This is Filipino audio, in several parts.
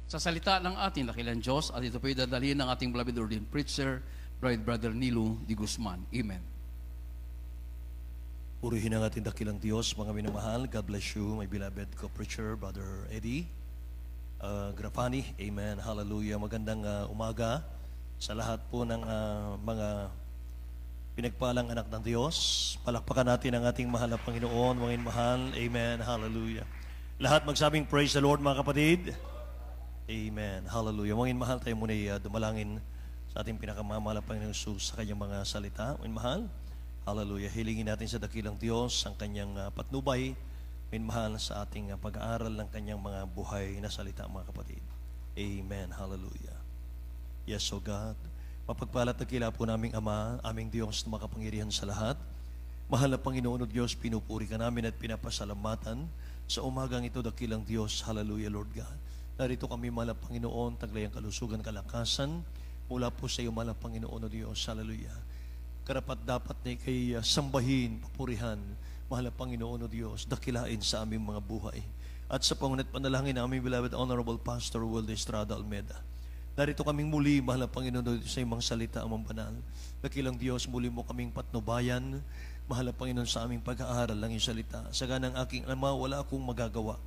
sa salita ng ating dakilang Diyos at ito po dadalhin ng ating beloved ordained preacher, Brother Nilo D. Guzman. Amen. Purihin ang ating dakilang Diyos, mga minamahal. God bless you, my beloved co-preacher, Brother Eddie Grafani. Amen. Hallelujah. Magandang umaga sa lahat po ng mga pinagpalang anak ng Diyos. Palakpakan natin ang ating mahal na Panginoon, mga mahal. Amen. Hallelujah. Lahat magsabing praise the Lord, mga kapatid. Amen. Hallelujah. Mga mahal, tayo muna dumalangin sa ating pinakamamahal na Panginoon Jesus sa kanyang mga salita. Mga mahal. Hallelujah. Hilingin natin sa dakilang Diyos ang kanyang patnubay, minmahal sa ating pag-aaral ng kanyang mga buhay na salita, mga kapatid. Amen. Hallelujah. Yes, O God. Mapagpalat na kila po naming Ama, aming Diyos na makapangyarihan sa lahat. Mahal na Panginoon o Diyos, pinupuri ka namin at pinapasalamatan sa umagang ito, dakilang Diyos. Hallelujah, Lord God. Narito kami, mahal na Panginoon, taglay ang kalusugan, kalakasan, mula po sa iyo, mahal na Panginoon o Diyos. Hallelujah. Karapat dapat na ikay sambahin, papurihan, mahal na Panginoon o Diyos, dakilain sa aming mga buhay. At sa pangunat panalangin ng aming beloved Honorable Pastor Wilde Estrada Almeda, narito kaming muli, mahal na Panginoon o Diyos, sa imong salita, amang banal. Dakilang Diyos, muli mo kaming patnubayan, mahal na Panginoon, sa aming pag-aaral ng iyong salita. Sa ganang aking Ama, wala akong magagawa.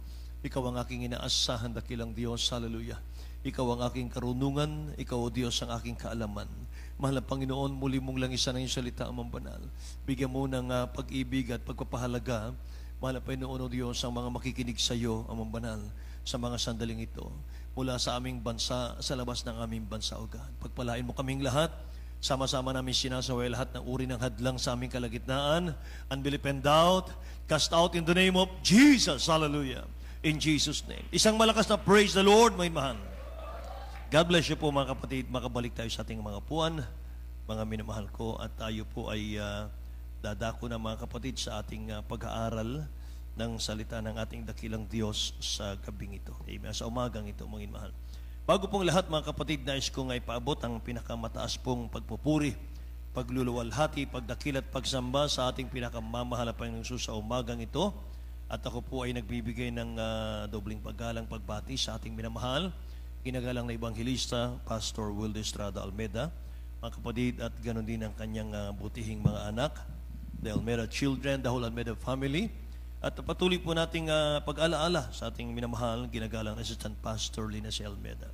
Ikaw ang aking inaasahan, dakilang Diyos. Hallelujah. Ikaw ang aking karunungan, ikaw, O Diyos, ang aking kaalaman. Mahal na Panginoon, muli mong langisan ng iyong salita, amang banal. Bigyan mo ng pag-ibig at pagpapahalaga, mahal na Panginoon, O Diyos, ang mga makikinig sa iyo, amang banal, sa mga sandaling ito, mula sa aming bansa, sa labas ng aming bansa, O God. Pagpalain mo kaming lahat, sama-sama namin sinasaway lahat ng uri ng hadlang sa aming kalagitnaan, unbelief and doubt, cast out in the name of Jesus. Hallelujah. In Jesus' name. Isang malakas na praise the Lord, may mahal. God bless you po, mga kapatid. Makabalik tayo sa ating mga puan, mga minamahal ko, at tayo po ay dadako na, mga kapatid, sa ating pag-aaral ng salita ng ating dakilang Diyos sa gabing ito. Amen. Sa umagang ito, mga mahal. Bago pong lahat, mga kapatid, nais kong ay paabot ang pinakamataas pong pagpupuri, pagluluwalhati, pagdakil at pagsamba sa ating pinakamamahal na Panginoong Jesus sa umagang ito. At ako po ay nagbibigay ng dobling paggalang pagbati sa ating minamahal, ginagalang na Ebanghelista, Pastor Wilde Estrada Almeda, mga kapatid, at ganoon din ang kanyang butihing mga anak, the Almeda children, the whole Almeda family. At patuloy po nating pag-alaala sa ating minamahal, ginagalang Assistant Pastor Lina C. Almeda.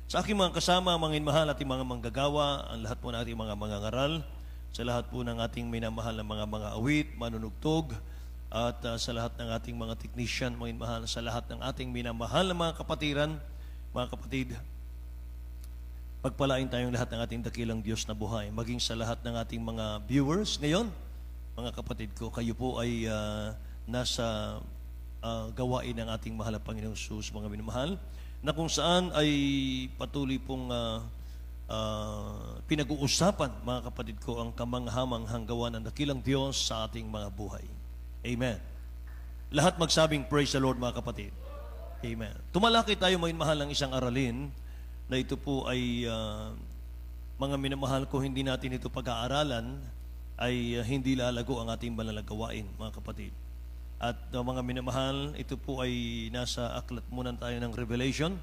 Sa aking mga kasama, mga minamahal, ating mga manggagawa, ang lahat po ng ating mga mangangaral, sa lahat po ng ating minamahal na mga awit, manunugtog, at sa lahat ng ating mga technician, mga minamahal, sa lahat ng ating minamahal na mga kapatiran, mga kapatid, pagpalain tayong lahat ng ating dakilang Diyos na buhay, maging sa lahat ng ating mga viewers ngayon, mga kapatid ko, kayo po ay nasa gawain ng ating mahal na Panginoong Jesus, mga minamahal, na kung saan ay patuloy pong pinag-uusapan, mga kapatid ko, ang kamanghamanghang gawa ng dakilang Diyos sa ating mga buhay. Amen. Lahat magsabing praise the Lord, mga kapatid. Amen. Tumalakay tayo, mga mahal, ng isang aralin na ito po ay mga minamahal ko, hindi natin ito pag-aaralan ay hindi lalago ang ating malalagawain, mga kapatid. At mga minamahal, ito po ay nasa aklat muna tayo ng Revelation,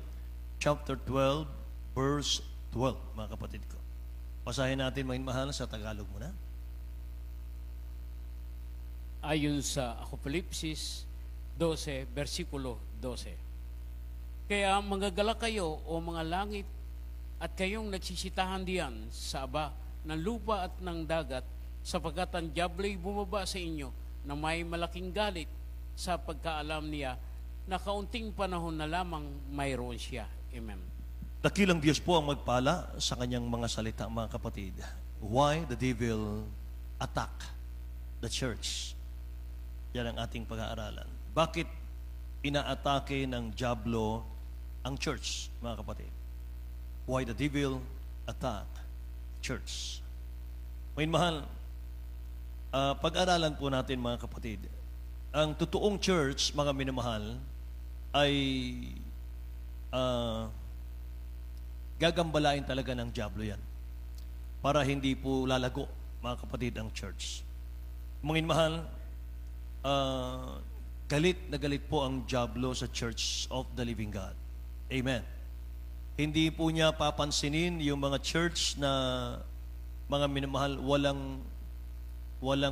chapter 12, verse 12, mga kapatid ko. Basahin natin, mga minamahal, sa Tagalog muna. Ayon sa Apokalipsis 12, versikulo 12. Kaya magagalak kayo, o mga langit, at kayong nagsisitahan diyan sa aba ng lupa at ng dagat, sapagkat ang diablo'y bumaba sa inyo na may malaking galit sa pagkaalam niya na kaunting panahon na lamang mayroon siya. Amen. Dakilang Diyos po ang magpala sa kanyang mga salita, mga kapatid. Why the devil attack the church? Yan ang ating pag-aaralan. Bakit inaatake ng diablo ang church, mga kapatid? Why the devil attack church? May mahal, pag-aralan po natin, mga kapatid. Ang totoong church, mga minamahal, ay gagambalain talaga ng diablo yan. Para hindi po lalago, mga kapatid, ang church. Mga minamahal, galit na galit po ang diablo sa Church of the Living God. Amen. Hindi po niya papansinin yung mga church na mga minamahal, walang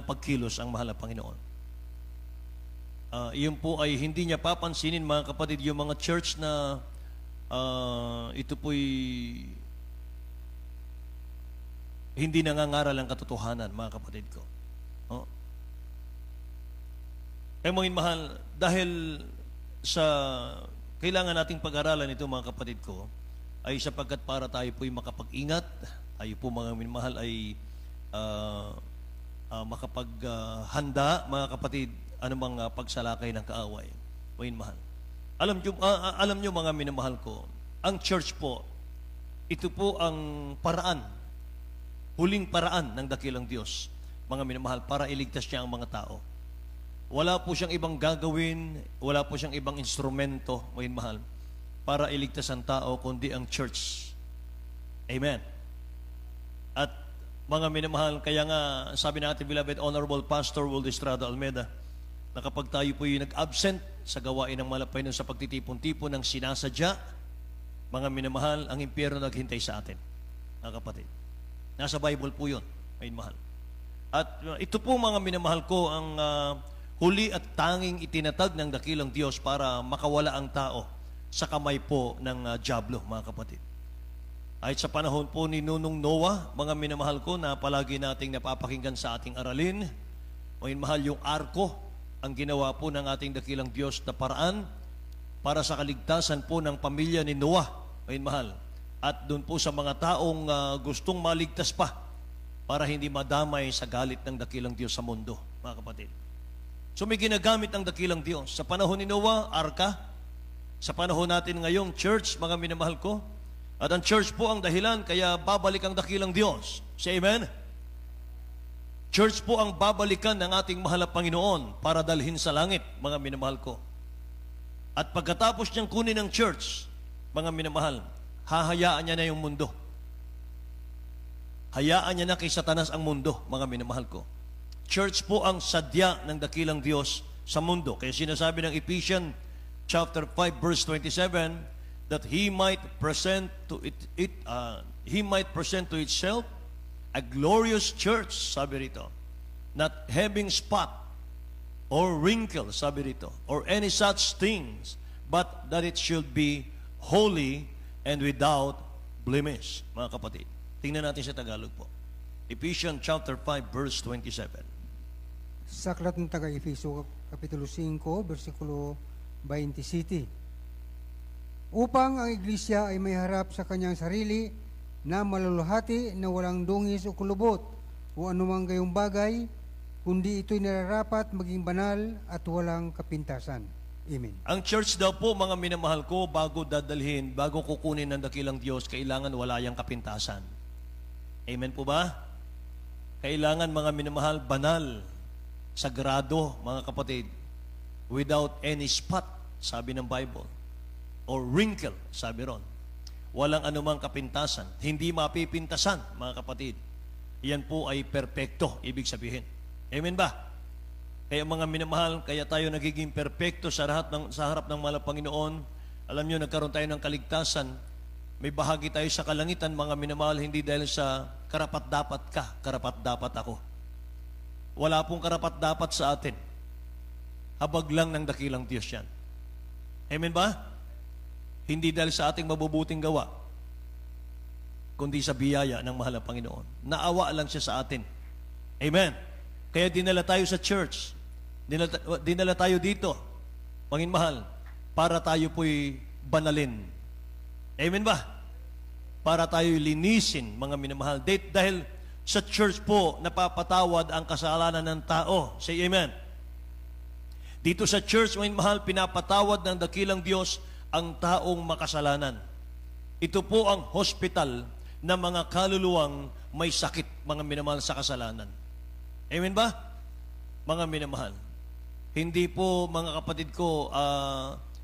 pagkilos ang mahal na Panginoon. Yun po ay hindi niya papansinin, mga kapatid, yung mga church na ito po'y hindi nangangaral ang katotohanan, mga kapatid ko. Kaya mga mahal, dahil sa kailangan nating pag-aralan ito, mga kapatid ko, ay sapagkat para tayo po'y makapag-ingat, tayo po mga minamahal ay makapaghanda, mga kapatid, anumang pagsalakay ng kaaway. Mga mahal. Alam nyo mga minamahal ko, ang church po, ito po ang paraan, huling paraan ng dakilang Diyos, mga minamahal, para iligtas niya ang mga tao. Wala po siyang ibang gagawin, wala po siyang ibang instrumento, mga minamahal, para iligtas ang tao, kundi ang church. Amen. At mga minamahal, kaya nga sabi natin, beloved Honorable Pastor Waldo Estrada Almeida, na kapag tayo po yung nag-absent sa gawain ng malapay sa pagtitipon-tipon ng sinasadya, mga minamahal, ang impyerno naghintay sa atin, mga kapatid. Nasa Bible po yun, mga minamahal. At ito po mga minamahal ko, ang huli at tanging itinatag ng dakilang Diyos para makawala ang tao sa kamay po ng dyablo, mga kapatid. Kahit sa panahon po ni Nunong Noah, mga minamahal ko, na palagi nating napapakinggan sa ating aralin, mga minamahal, yung arko, ang ginawa po ng ating dakilang Diyos na paraan para sa kaligtasan po ng pamilya ni Noah, mga minamahal. At doon po sa mga taong gustong maligtas pa para hindi madamay sa galit ng dakilang Diyos sa mundo, mga kapatid. So may ginagamit ang dakilang Diyos. Sa panahon ni Noah, arka. Sa panahon natin ngayong church, mga minamahal ko. At ang church po ang dahilan kaya babalik ang dakilang Diyos. Say amen? Church po ang babalikan ng ating mahal na Panginoon para dalhin sa langit, mga minamahal ko. At pagkatapos niyang kunin ng church, mga minamahal, hahayaan niya na yung mundo. Hayaan niya na kay Satanas ang mundo, mga minamahal ko. Church po ang sadya ng dakilang Diyos sa mundo. Kaya sinasabi ng Ephesians chapter 5 verse 27 that He might present to itself a glorious church, sabi rito, not having spot or wrinkle, sabi rito, or any such things, but that it should be holy and without blemish. Mga kapatid, tingnan natin sa Tagalog po. Ephesians chapter 5 verse 27. Sa aklat ng taga-Efeso, Kapitulo 5, versikulo 27. Upang ang iglesia ay may harap sa kanyang sarili na maluluhati na walang dungis o kulubot o anumang gayong bagay, kundi ito'y nararapat maging banal at walang kapintasan. Amen. Ang church daw po, mga minamahal ko, bago dadalhin, bago kukunin ng dakilang Diyos, kailangan wala yang kapintasan. Amen po ba? Kailangan, mga minamahal, banal, sagrado, mga kapatid, without any spot, sabi ng Bible, or wrinkle, sabi ron. Walang anumang kapintasan, hindi mapipintasan, mga kapatid. Yan po ay perpekto, ibig sabihin. Amen ba? Kaya mga minamahal, kaya tayo nagiging perpekto sa harap ng mahal na Panginoon. Alam nyo, nagkaroon tayo ng kaligtasan. May bahagi tayo sa kalangitan, mga minamahal, hindi dahil sa karapat-dapat ka, karapat-dapat ako. Wala pong karapat-dapat sa atin. Habag lang ng dakilang Diyos yan. Amen ba? Hindi dahil sa ating mabubuting gawa, kundi sa biyaya ng mahal na Panginoon. Naawa lang siya sa atin. Amen. Kaya dinala tayo sa church. Dinala tayo dito, Panginoon mahal, para tayo po'y banalin. Amen ba? Para tayo linisin, mga minamahal. Dahil sa church po, napapatawad ang kasalanan ng tao. Say amen. Dito sa church, mga mahal, pinapatawad ng dakilang Diyos ang taong makasalanan. Ito po ang hospital ng mga kaluluwang may sakit, mga minamahal, sa kasalanan. Amen ba? Mga minamahal. Hindi po, mga kapatid ko,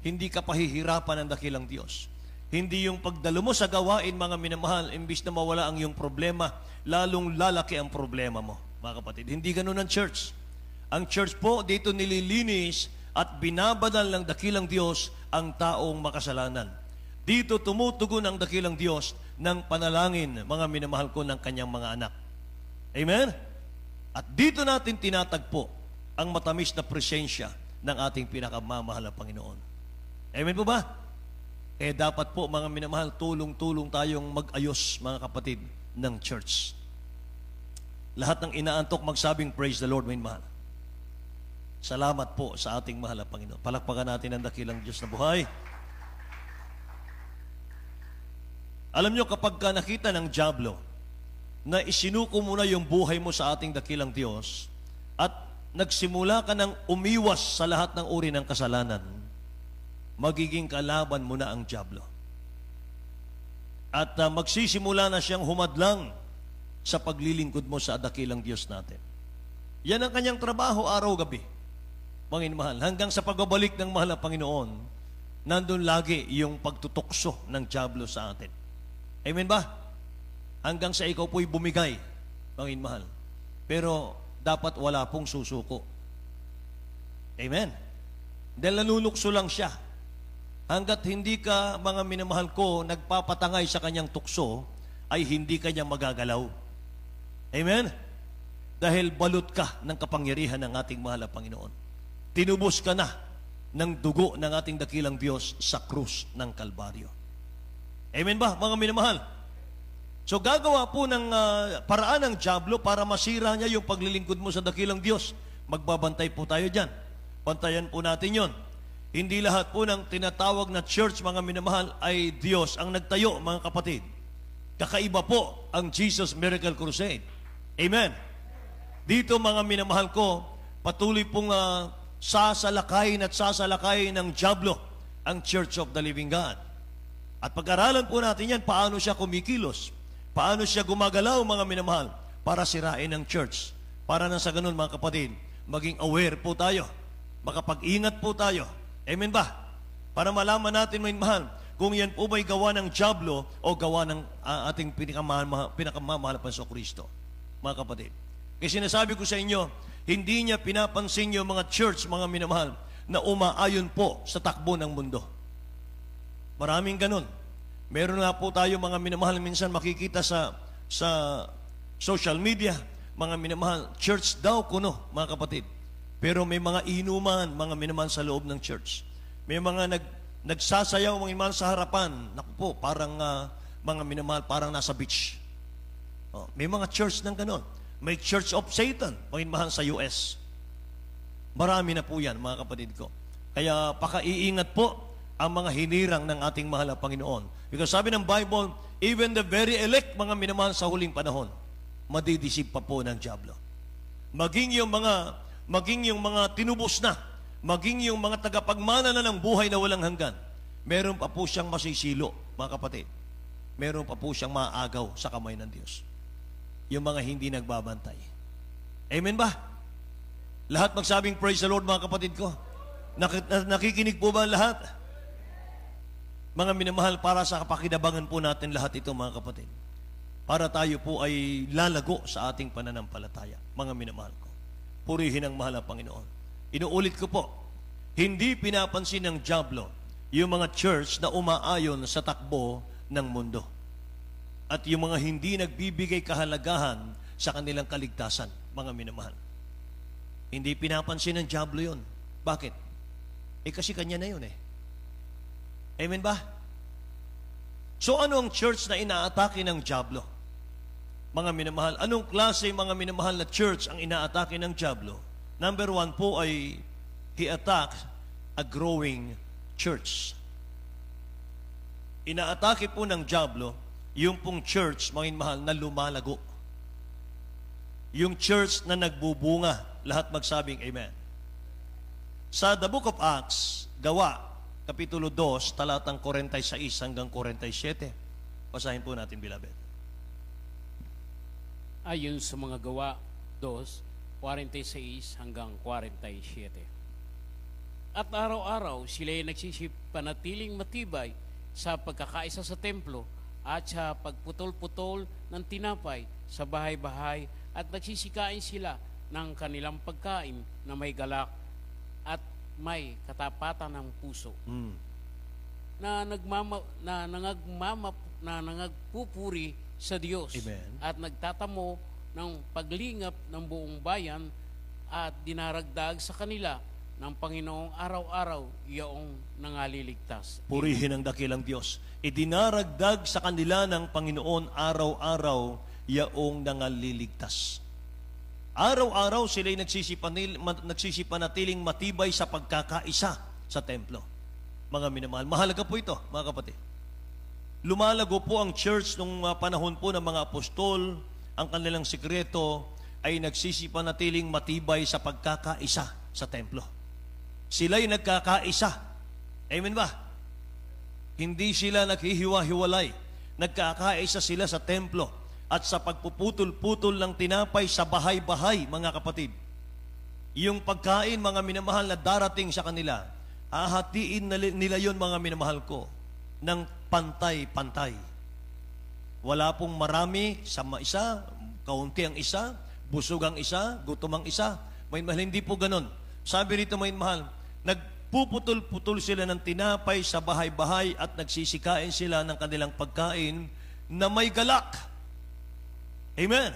hindi ka pahihirapan ng dakilang Diyos. Hindi yung pagdalo mo sa gawain, mga minamahal, imbis na mawala ang iyong problema, lalong lalaki ang problema mo, mga kapatid. Hindi ganun ang church. Ang church po, dito nililinis at binabanal ng dakilang Diyos ang taong makasalanan. Dito tumutugon ang dakilang Diyos ng panalangin, mga minamahal ko, ng kanyang mga anak. Amen? At dito natin tinatagpo ang matamis na presensya ng ating pinakamamahal na Panginoon. Amen po ba? Eh dapat po, mga minamahal, tulong-tulong tayong mag-ayos, mga kapatid, ng church. Lahat ng inaantok magsabing, praise the Lord, mga mahal. Salamat po sa ating mahal na Panginoon. Palakpakan natin ang dakilang Diyos na buhay. Alam nyo, kapag ka nakita ng dyablo na isinuko mo na yung buhay mo sa ating dakilang Diyos at nagsimula ka ng umiwas sa lahat ng uri ng kasalanan, magiging kalaban mo na ang dyablo. At magsisimula na siyang humadlang sa paglilingkod mo sa dakilang Diyos natin. Yan ang kanyang trabaho araw-gabi, mga mahal. Hanggang sa pagbabalik ng mahal na Panginoon, nandun lagi yung pagtutukso ng dyablo sa atin. Amen ba? Hanggang sa ikaw po'y bumigay, mga mahal. Pero dapat wala pong susuko. Amen? Dahil nanunukso lang siya. Hanggat hindi ka, mga minamahal ko, nagpapatangay sa kanyang tukso, ay hindi kanya magagalaw. Amen? Dahil balot ka ng kapangyarihan ng ating mahal na Panginoon. Tinubos ka na ng dugo ng ating dakilang Diyos sa krus ng Kalbaryo. Amen ba, mga minamahal? So gagawa po ng paraan ng dyablo para masira niya yung paglilingkod mo sa dakilang Diyos. Magbabantay po tayo dyan. Bantayan po natin yon. Hindi lahat po ng tinatawag na church, mga minamahal, ay Diyos ang nagtayo, mga kapatid. Kakaiba po ang Jesus Miracle Crusade. Amen. Dito, mga minamahal ko, patuloy pong sasalakayin at sasalakayin ng dyablo ang Church of the Living God. At pag-aralan po natin yan, paano siya kumikilos, paano siya gumagalaw, mga minamahal, para sirain ang church. Para na sa ganun, mga kapatid, maging aware po tayo, makapag-ingat po tayo. Amen ba? Para malaman natin, mga mahal, kung yan po ba'y gawa ng dyablo o gawa ng ating pinakamamahal pa sa Kristo, mga kapatid. Kasi sinasabi ko sa inyo, hindi niya pinapansin yung mga church, mga minamahal, na umaayon po sa takbo ng mundo. Maraming ganun. Meron nga po tayo, mga minamahal, minsan makikita sa social media, mga minamahal, church daw kuno, mga kapatid. Pero may mga inuman, mga minamahal, sa loob ng church. May mga nagsasayaw, mga minamahal, sa harapan. Naku po, parang mga minamahal, parang nasa beach. May mga church ng ganun. May Church of Satan, mga minamahal, sa US. Marami na po yan, mga kapatid ko. Kaya pakaiingat po ang mga hinirang ng ating mahal na Panginoon. Because sabi ng Bible, even the very elect, mga minamahal, sa huling panahon, madidisip pa po ng dyablo. Maging yung mga tinubos na, maging yung mga tagapagmana na ng buhay na walang hanggan, meron pa po siyang masisilo, mga kapatid. Meron pa po siyang maagaw sa kamay ng Diyos. Yung mga hindi nagbabantay. Amen ba? Lahat magsabing praise the Lord, mga kapatid ko. Nakikinig po ba lahat? Mga minamahal, para sa kapakinabangan po natin lahat ito, mga kapatid. Para tayo po ay lalago sa ating pananampalataya, mga minamahal ko. Purihin ang mahal na Panginoon. Inuulit ko po, hindi pinapansin ng dyablo yung mga church na umaayon sa takbo ng mundo. At yung mga hindi nagbibigay kahalagahan sa kanilang kaligtasan, mga minamahal. Hindi pinapansin ng dyablo yun. Bakit? Kasi kanya na yun eh. Amen ba? So ano ang church na inaatake ng dyablo? Mga minamahal, anong klase, mga minamahal, na church ang inaatake ng dyablo? Number 1 po ay he attacks a growing church. Inaatake po ng dyablo yung pong church, mga minamahal, na lumalago. Yung church na nagbubunga. Lahat magsabing amen. Sa the book of Acts, Gawa, Kapitulo 2, talatang 46 hanggang 47. Basahin po natin, beloved. Ayon sa mga Gawa 2, 46 hanggang 47. At araw-araw sila'y nagsisipanatiling matibay sa pagkakaisa sa templo at sa pagputol-putol ng tinapay sa bahay-bahay, at nagsisikain sila ng kanilang pagkain na may galak at may katapatan ng puso. na nangagpupuri sa Diyos Amen. at nagtatamo ng paglingap ng buong bayan at dinaragdag sa kanila ng Panginoong araw-araw iyong nangaliligtas. Purihin ang dakilang Diyos. Idinaragdag sa kanila ng Panginoon araw-araw yaong nangaliligtas. Araw-araw sila'y nagsipanatiling matibay sa pagkakaisa sa templo. Mga minamahal, mahalaga po ito, mga kapatid. Lumalago po ang church nung panahon po ng mga apostol. Ang kanilang sikreto ay nagsisipanatiling matibay sa pagkakaisa sa templo. Sila'y nagkakaisa. Amen ba? Hindi sila naghihiwa-hiwalay. Nagkakaisa sila sa templo at sa pagpuputol-putol ng tinapay sa bahay-bahay, mga kapatid. Yung pagkain, mga minamahal, na darating sa kanila, hahatiin nila yon, mga minamahal ko, ng pantay-pantay. Wala pong marami sa isa, kaunti ang isa, busog ang isa, gutom ang isa. May mahal, hindi po ganon. Sabi rito, may mahal, nagpuputol-putol sila ng tinapay sa bahay-bahay at nagsisikain sila ng kanilang pagkain na may galak. Amen.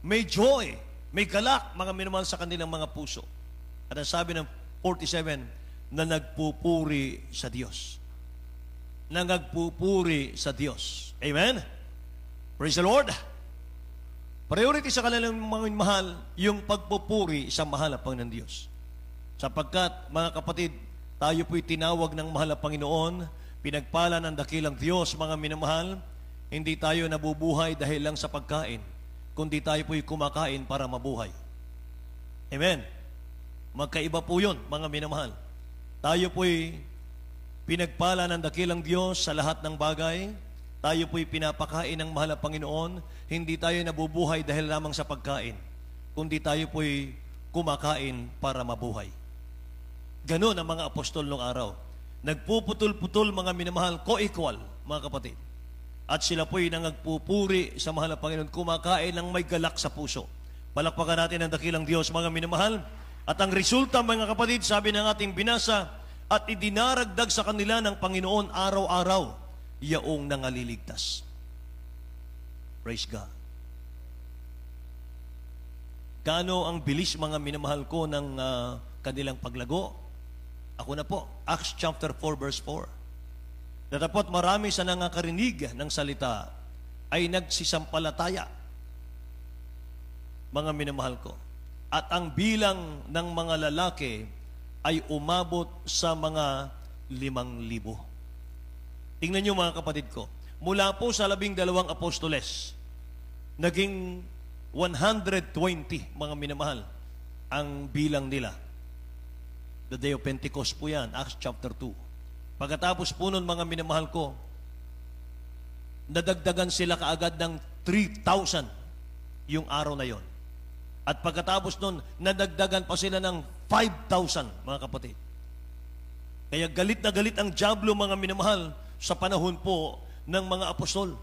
May joy, may galak, mga minamahal, sa kanilang mga puso. At ang sabi ng 47, na nagpupuri sa Diyos. Na nagpupuri sa Diyos. Amen? Praise the Lord. Priority sa kanilang mga mahal, yung pagpupuri sa mahal na Panginoon Diyos. Sapagkat, mga kapatid, tayo po'y tinawag ng mahal na Panginoon, pinagpala ng dakilang Diyos, mga minamahal, hindi tayo nabubuhay dahil lang sa pagkain, kundi tayo po'y kumakain para mabuhay. Amen? Magkaiba po yun, mga minamahal. Tayo po'y pinagpala ng dakilang Diyos sa lahat ng bagay. Tayo po'y pinapakain ng mahal na Panginoon. Hindi tayo nabubuhay dahil lamang sa pagkain, kundi tayo po'y kumakain para mabuhay. Ganon ang mga apostol noong araw. Nagpuputol-putol, mga minamahal, co-equal, mga kapatid. At sila po'y nangagpupuri sa mahal na Panginoon, kumakain ng may galak sa puso. Palakpakan natin ang dakilang Diyos, mga minamahal. At ang resulta, mga kapatid, sabi ng ating binasa, at idinaragdag sa kanila ng Panginoon araw-araw yaong nangaliligtas. Praise God. Gaano ang bilis, mga minamahal ko, ng kanilang paglago? Ako na po, Acts chapter 4 verse 4. Datapot marami sa nangakarinig ng salita ay nagsisampalataya, mga minamahal ko. At ang bilang ng mga lalaki ay umabot sa mga 5,000. Tingnan nyo, mga kapatid ko. Mula po sa 12 apostoles, naging 120, mga minamahal, ang bilang nila. The day of Pentecost po yan, Acts chapter 2. Pagkatapos po nun, mga minamahal ko, nadagdagan sila kaagad ng 3,000 yung araw na yon. At pagkatapos nun, nadagdagan pa sila ng 5,000, mga kapatid. Kaya galit na galit ang dyablo, mga minamahal, sa panahon po ng mga apostol.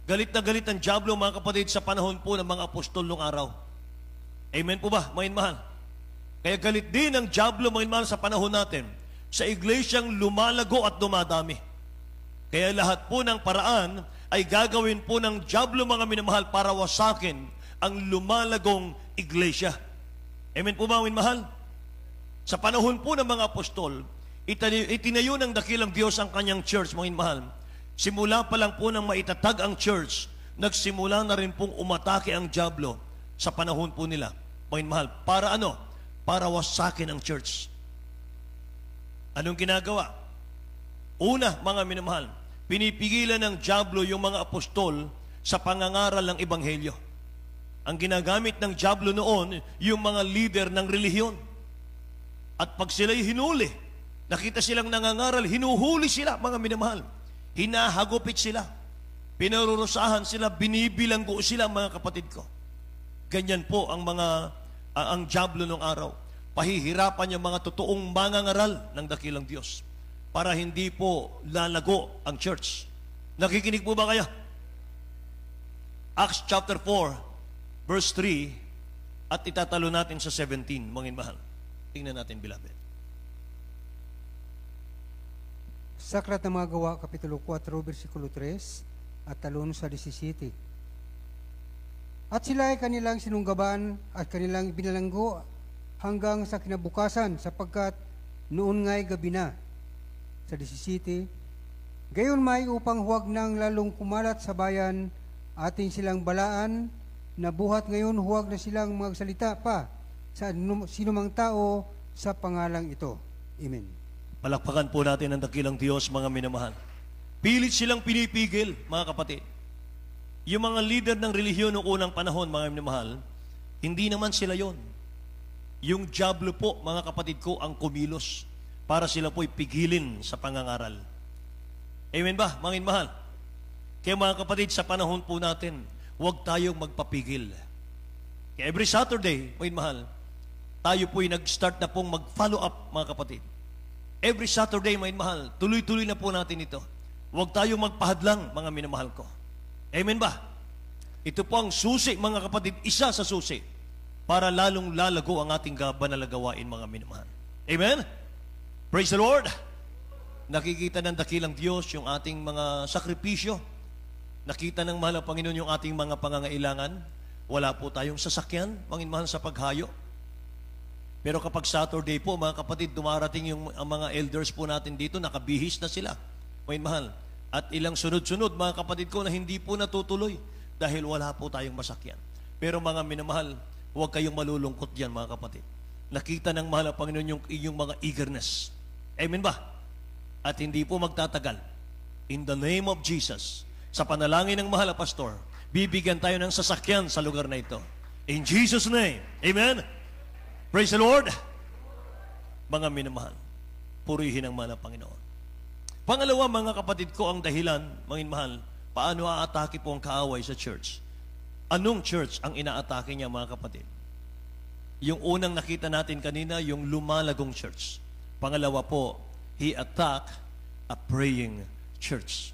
Galit na galit ang dyablo, mga kapatid, sa panahon po ng mga apostol noong araw. Amen po ba, mga mahal? Kaya galit din ang dyablo, mga mahal, sa panahon natin, sa iglesyang lumalago at dumadami. Kaya lahat po ng paraan ay gagawin po ng dyablo, mga minamahal, para wasakin ang lumalagong iglesia. Amen po ba, mga mahal? Sa panahon po ng mga apostol, itinayo ng dakilang Diyos ang kanyang church, mga mahal. Simula pa lang po nang maitatag ang church, nagsimula na rin pong umatake ang dyablo sa panahon po nila, mga mahal. Para ano? Para wasakin ang church. Anong ginagawa? Una, mga minamahal, pinipigilan ng dyablo yung mga apostol sa pangangaral ng ebanghelyo. Ang ginagamit ng dyablo noon, yung mga leader ng relihiyon. At pag sila'y hinuli, nakita silang nangangaral, hinuhuli sila, mga minamahal. Hinahagupit sila. Pinarurusahan sila, binibilanggo sila, mga kapatid ko. Ganyan po ang dyablo ng araw. Pahihirapan yung mga totoong mangangaral ng dakilang Diyos para hindi po lalago ang church. Nakikinig po ba kaya? Acts chapter 4, verse 3, at itatalo natin sa 17, mga mahal. Tingnan natin, beloved. sa Aklat ng mga Gawa, Kapitulo 4, versikulo 3, at talon sa 17. At sila ay kanilang sinunggaban at kanilang binalanggo hanggang sa kinabukasan, sapagkat noon nga'y gabi na. Sa 17, gayon may upang huwag nang lalong kumalat sa bayan, ating silang balaan, na buhat ngayon huwag na silang magsalita pa sa sinumang tao sa pangalang ito. Amen. Palakpakan po natin ang dakilang Diyos, mga minamahal. Pilit silang pinipigil, mga kapatid. Yung mga leader ng relihiyon noong unang panahon, mga minamahal, hindi naman sila yon. Yung diablo po, mga kapatid ko, ang kumilos para sila po'y pigilin sa pangangaral. Amen ba, mga minamahal? Kaya mga kapatid, sa panahon po natin, huwag tayong magpapigil. Kaya every Saturday, mga minamahal, tayo po'y nag-start na pong mag-follow up, mga kapatid. Every Saturday, mga minamahal, tuloy-tuloy na po natin ito. Huwag tayong magpahadlang, mga minamahal ko. Amen ba? Ito po ang susi, mga kapatid, isa sa susi para lalong lalago ang ating banal na gawain, mga minamahal. Amen? Praise the Lord! Nakikita ng dakilang Diyos yung ating mga sakripisyo. Nakita ng mahal na Panginoon yung ating mga pangangailangan. Wala po tayong sasakyan, mga minamahal, sa paghayo. Pero kapag Saturday po, mga kapatid, dumarating ang mga elders po natin dito, nakabihis na sila, mga minamahal. At ilang sunod-sunod, mga kapatid ko, na hindi po natutuloy dahil wala po tayong masakyan. Pero mga minamahal, huwag kayong malulungkot diyan, mga kapatid. Nakita ng mahal na Panginoon yung inyong mga eagerness. Amen ba? At hindi po magtatagal. In the name of Jesus, sa panalangin ng mahal na pastor, bibigyan tayo ng sasakyan sa lugar na ito. In Jesus' name. Amen? Praise the Lord. Mga minamahal, purihin ang mahal na Panginoon. Pangalawa, mga kapatid ko, ang dahilan, mga mahal, paano aatake po ang kaaway sa church? Anong church ang inaatake niya, mga kapatid? Yung unang nakita natin kanina, yung lumalagong church. Pangalawa po, he attacked a praying church.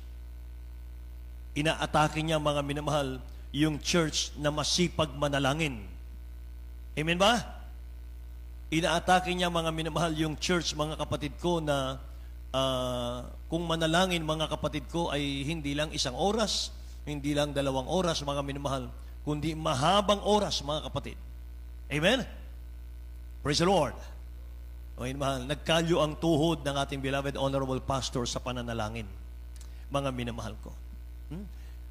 Inaatake niya, mga minamahal, yung church na masipag manalangin. Amen ba? Inaatake niya, mga minamahal, yung church, mga kapatid ko, na kung manalangin, mga kapatid ko, ay hindi lang 1 oras, hindi lang 2 oras, mga minamahal, kundi mahabang oras, mga kapatid. Amen? Praise the Lord. Mga minamahal, nagkalyo ang tuhod ng ating beloved honorable pastor sa pananalangin, mga minamahal ko.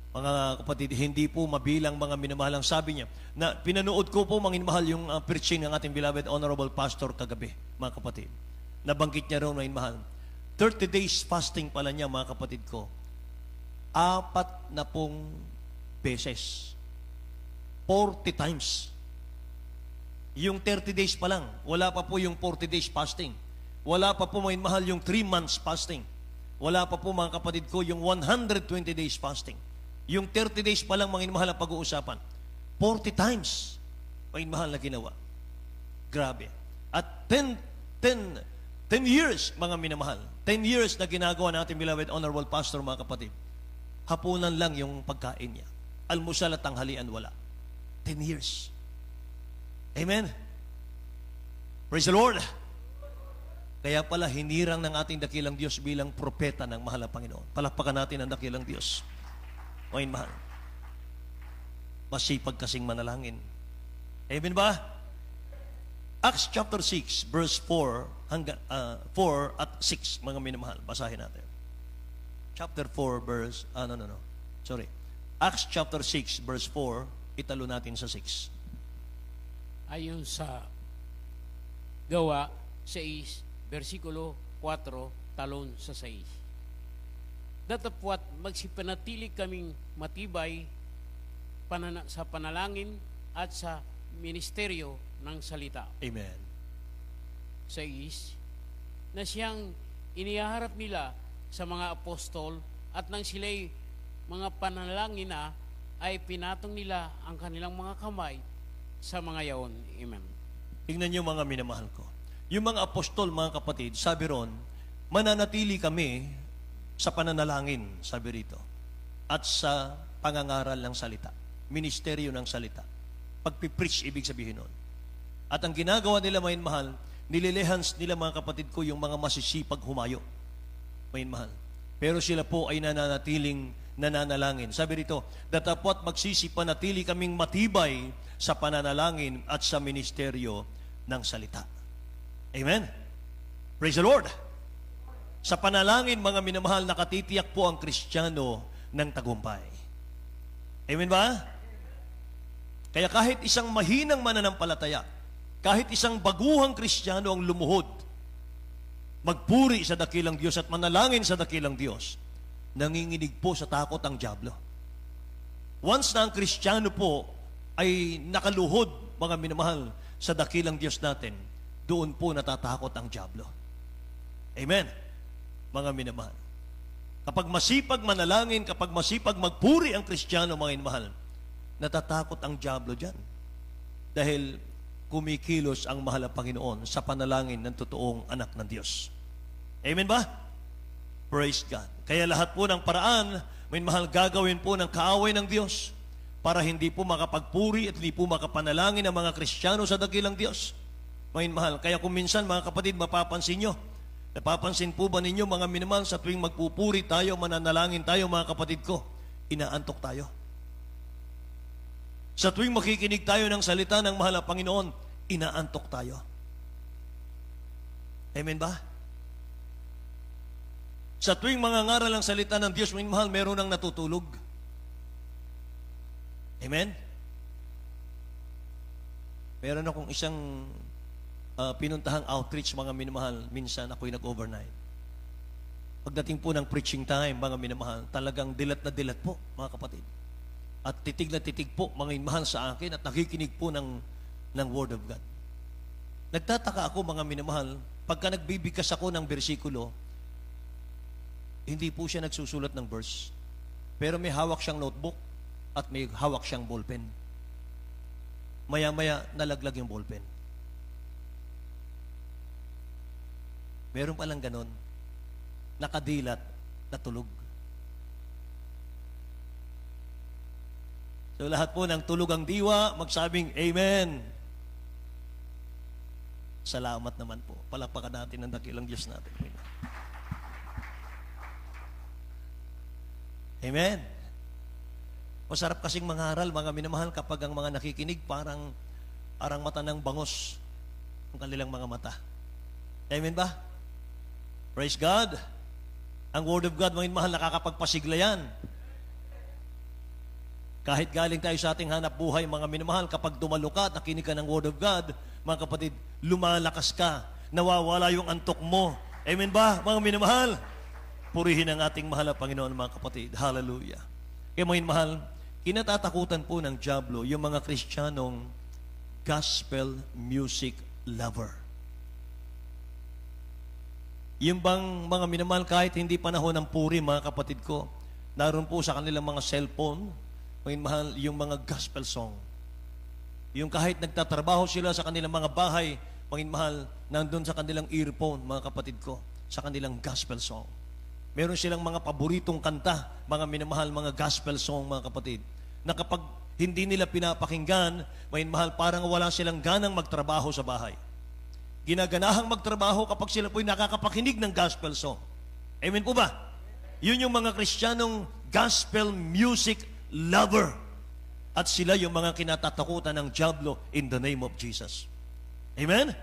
Mga kapatid, hindi po mabilang, mga minamahal. Ang sabi niya, na pinanood ko po, mga minamahal, yung preaching ng ating beloved honorable pastor kagabi, mga kapatid. Nabanggit niya raw, mga minamahal, 30 days fasting pala niya, mga kapatid ko. 40 beses. 40 times. Yung 30 days pa lang, wala pa po yung 40 days fasting. Wala pa po, mga mahal, yung 3 months fasting. Wala pa po, mga kapatid ko, yung 120 days fasting. Yung 30 days pa lang, mga mahal, ang pag-uusapan. 40 times, mga mahal, na ginawa. Grabe. At 10 years, mga minamahal. 10 years na ginagawa natin, beloved honorable pastor, mga kapatid. Hapunan lang yung pagkain niya. Almusal at tanghalian, wala. 10 years. Amen? Praise the Lord. Kaya pala, hinirang ng ating dakilang Diyos bilang propeta ng mahal na Panginoon. Palakpakan natin ang dakilang Diyos. Ngayon, mahal. Masipag kasing manalangin. Amen ba? Acts chapter 6, verse 4 at 6, mga minamahal. Basahin natin. Chapter 4, verse, Acts chapter 6, verse 4, italo natin sa 6. Ayon sa Gawa 6, versikulo 4, talon sa 6. Datapwat magsipanatili kaming matibay sa panalangin at sa ministeryo ng salita. Amen. 6, na siyang inihaharap nila sa mga apostol at nang sila'y mga panalangin na, ay pinatong nila ang kanilang mga kamay sa mga yaon. Amen. Tingnan niyo, mga minamahal ko. Yung mga apostol, mga kapatid, sabi ron, mananatili kami sa pananalangin, sabi rito, at sa pangangaral ng salita, ministeryo ng salita. Pagpipreach, ibig sabihin nun. At ang ginagawa nila, mga mahal, nililehans nila, mga kapatid ko, yung mga masisipag humayo. Mahal. Pero sila po ay nananatiling nananalangin. Sabi rito, datapot magsisipanatili kaming matibay sa pananalangin at sa ministeryo ng salita. Amen? Praise the Lord! Sa panalangin, mga minamahal, nakatitiyak po ang Kristiyano ng tagumpay. Amen ba? Kaya kahit isang mahinang mananampalataya, kahit isang baguhang Kristiyano ang lumuhod, magpuri sa dakilang Diyos at manalangin sa dakilang Diyos, nanginginig po sa takot ang dyablo. Once na ang Kristiyano po ay nakaluhod, mga minamahal, sa dakilang Diyos natin, doon po natatakot ang dyablo. Amen, mga minamahal. Kapag masipag manalangin, kapag masipag magpuri ang Kristiyano, mga minamahal, natatakot ang dyablo dyan. Dahil kumikilos ang mahal na Panginoon sa panalangin ng totoong anak ng Diyos. Amen ba? Praise God. Kaya lahat po ng paraan, may mahal, gagawin po ng kaaway ng Diyos para hindi po makapagpuri at hindi po makapanalangin ang mga Kristiyano sa dakilang Diyos. May mahal. Kaya kung minsan, mga kapatid, mapapansin nyo, napapansin po ba ninyo, mga minamahal, sa tuwing magpupuri tayo, mananalangin tayo, mga kapatid ko, inaantok tayo. Sa tuwing makikinig tayo ng salita ng mahal na Panginoon, inaantok tayo. Amen ba? Sa tuwing mangangaral ang salita ng Diyos, mahal, meron nang natutulog. Amen? Meron akong isang pinuntahang outreach, mga minamahal, minsan ako'y nag-overnight. Pagdating po ng preaching time, mga minamahal, talagang dilat na dilat po, mga kapatid. At titig na titig po, mga minamahal sa akin, at nakikinig po ng Word of God. Nagtataka ako, mga minamahal, pagka nagbibigkas ako ng bersikulo, hindi po siya nagsusulat ng verse. Pero may hawak siyang notebook at may hawak siyang ballpen. Maya-maya, nalaglag yung ballpen. Meron palang ganon, nakadilat, natulog. So lahat po ng tulog ang diwa, magsabing Amen. Salamat naman po. Palakpakan natin ang dakilang Diyos natin. Amen. Masarap kasing mangaral, mga minamahal, kapag ang mga nakikinig parang mata ng bangos ang kanilang mga mata. Amen ba? Praise God. Ang Word of God, mga minamahal, nakakapagpasigla yan. Kahit galing tayo sa ating hanap buhay, mga minamahal, kapag dumalo ka at nakinig ka ng Word of God, mga kapatid, lumalakas ka, nawawala yung antok mo. Amen ba, mga minamahal? Purihin ang ating mahal na Panginoon, mga kapatid. Hallelujah. Kaya mga minamahal, kinatatakutan po ng dyablo yung mga Kristiyanong gospel music lover. Yung bang mga minamahal, kahit hindi panahon ng puri, mga kapatid ko, naroon po sa kanilang mga cellphone, mahal, yung mga gospel song. Yung kahit nagtatrabaho sila sa kanilang mga bahay, mahal, nandun sa kanilang earphone, mga kapatid ko, sa kanilang gospel song. Meron silang mga paboritong kanta, mga minamahal, mga gospel song, mga kapatid, na kapag hindi nila pinapakinggan, mahal, parang wala silang ganang magtrabaho sa bahay. Ginaganahang magtrabaho kapag sila po'y nakakapakinig ng gospel song. Amen po ba? Yun yung mga Kristiyanong gospel music lover. At sila yung mga kinatatakutan ng dyablo in the name of Jesus. Amen?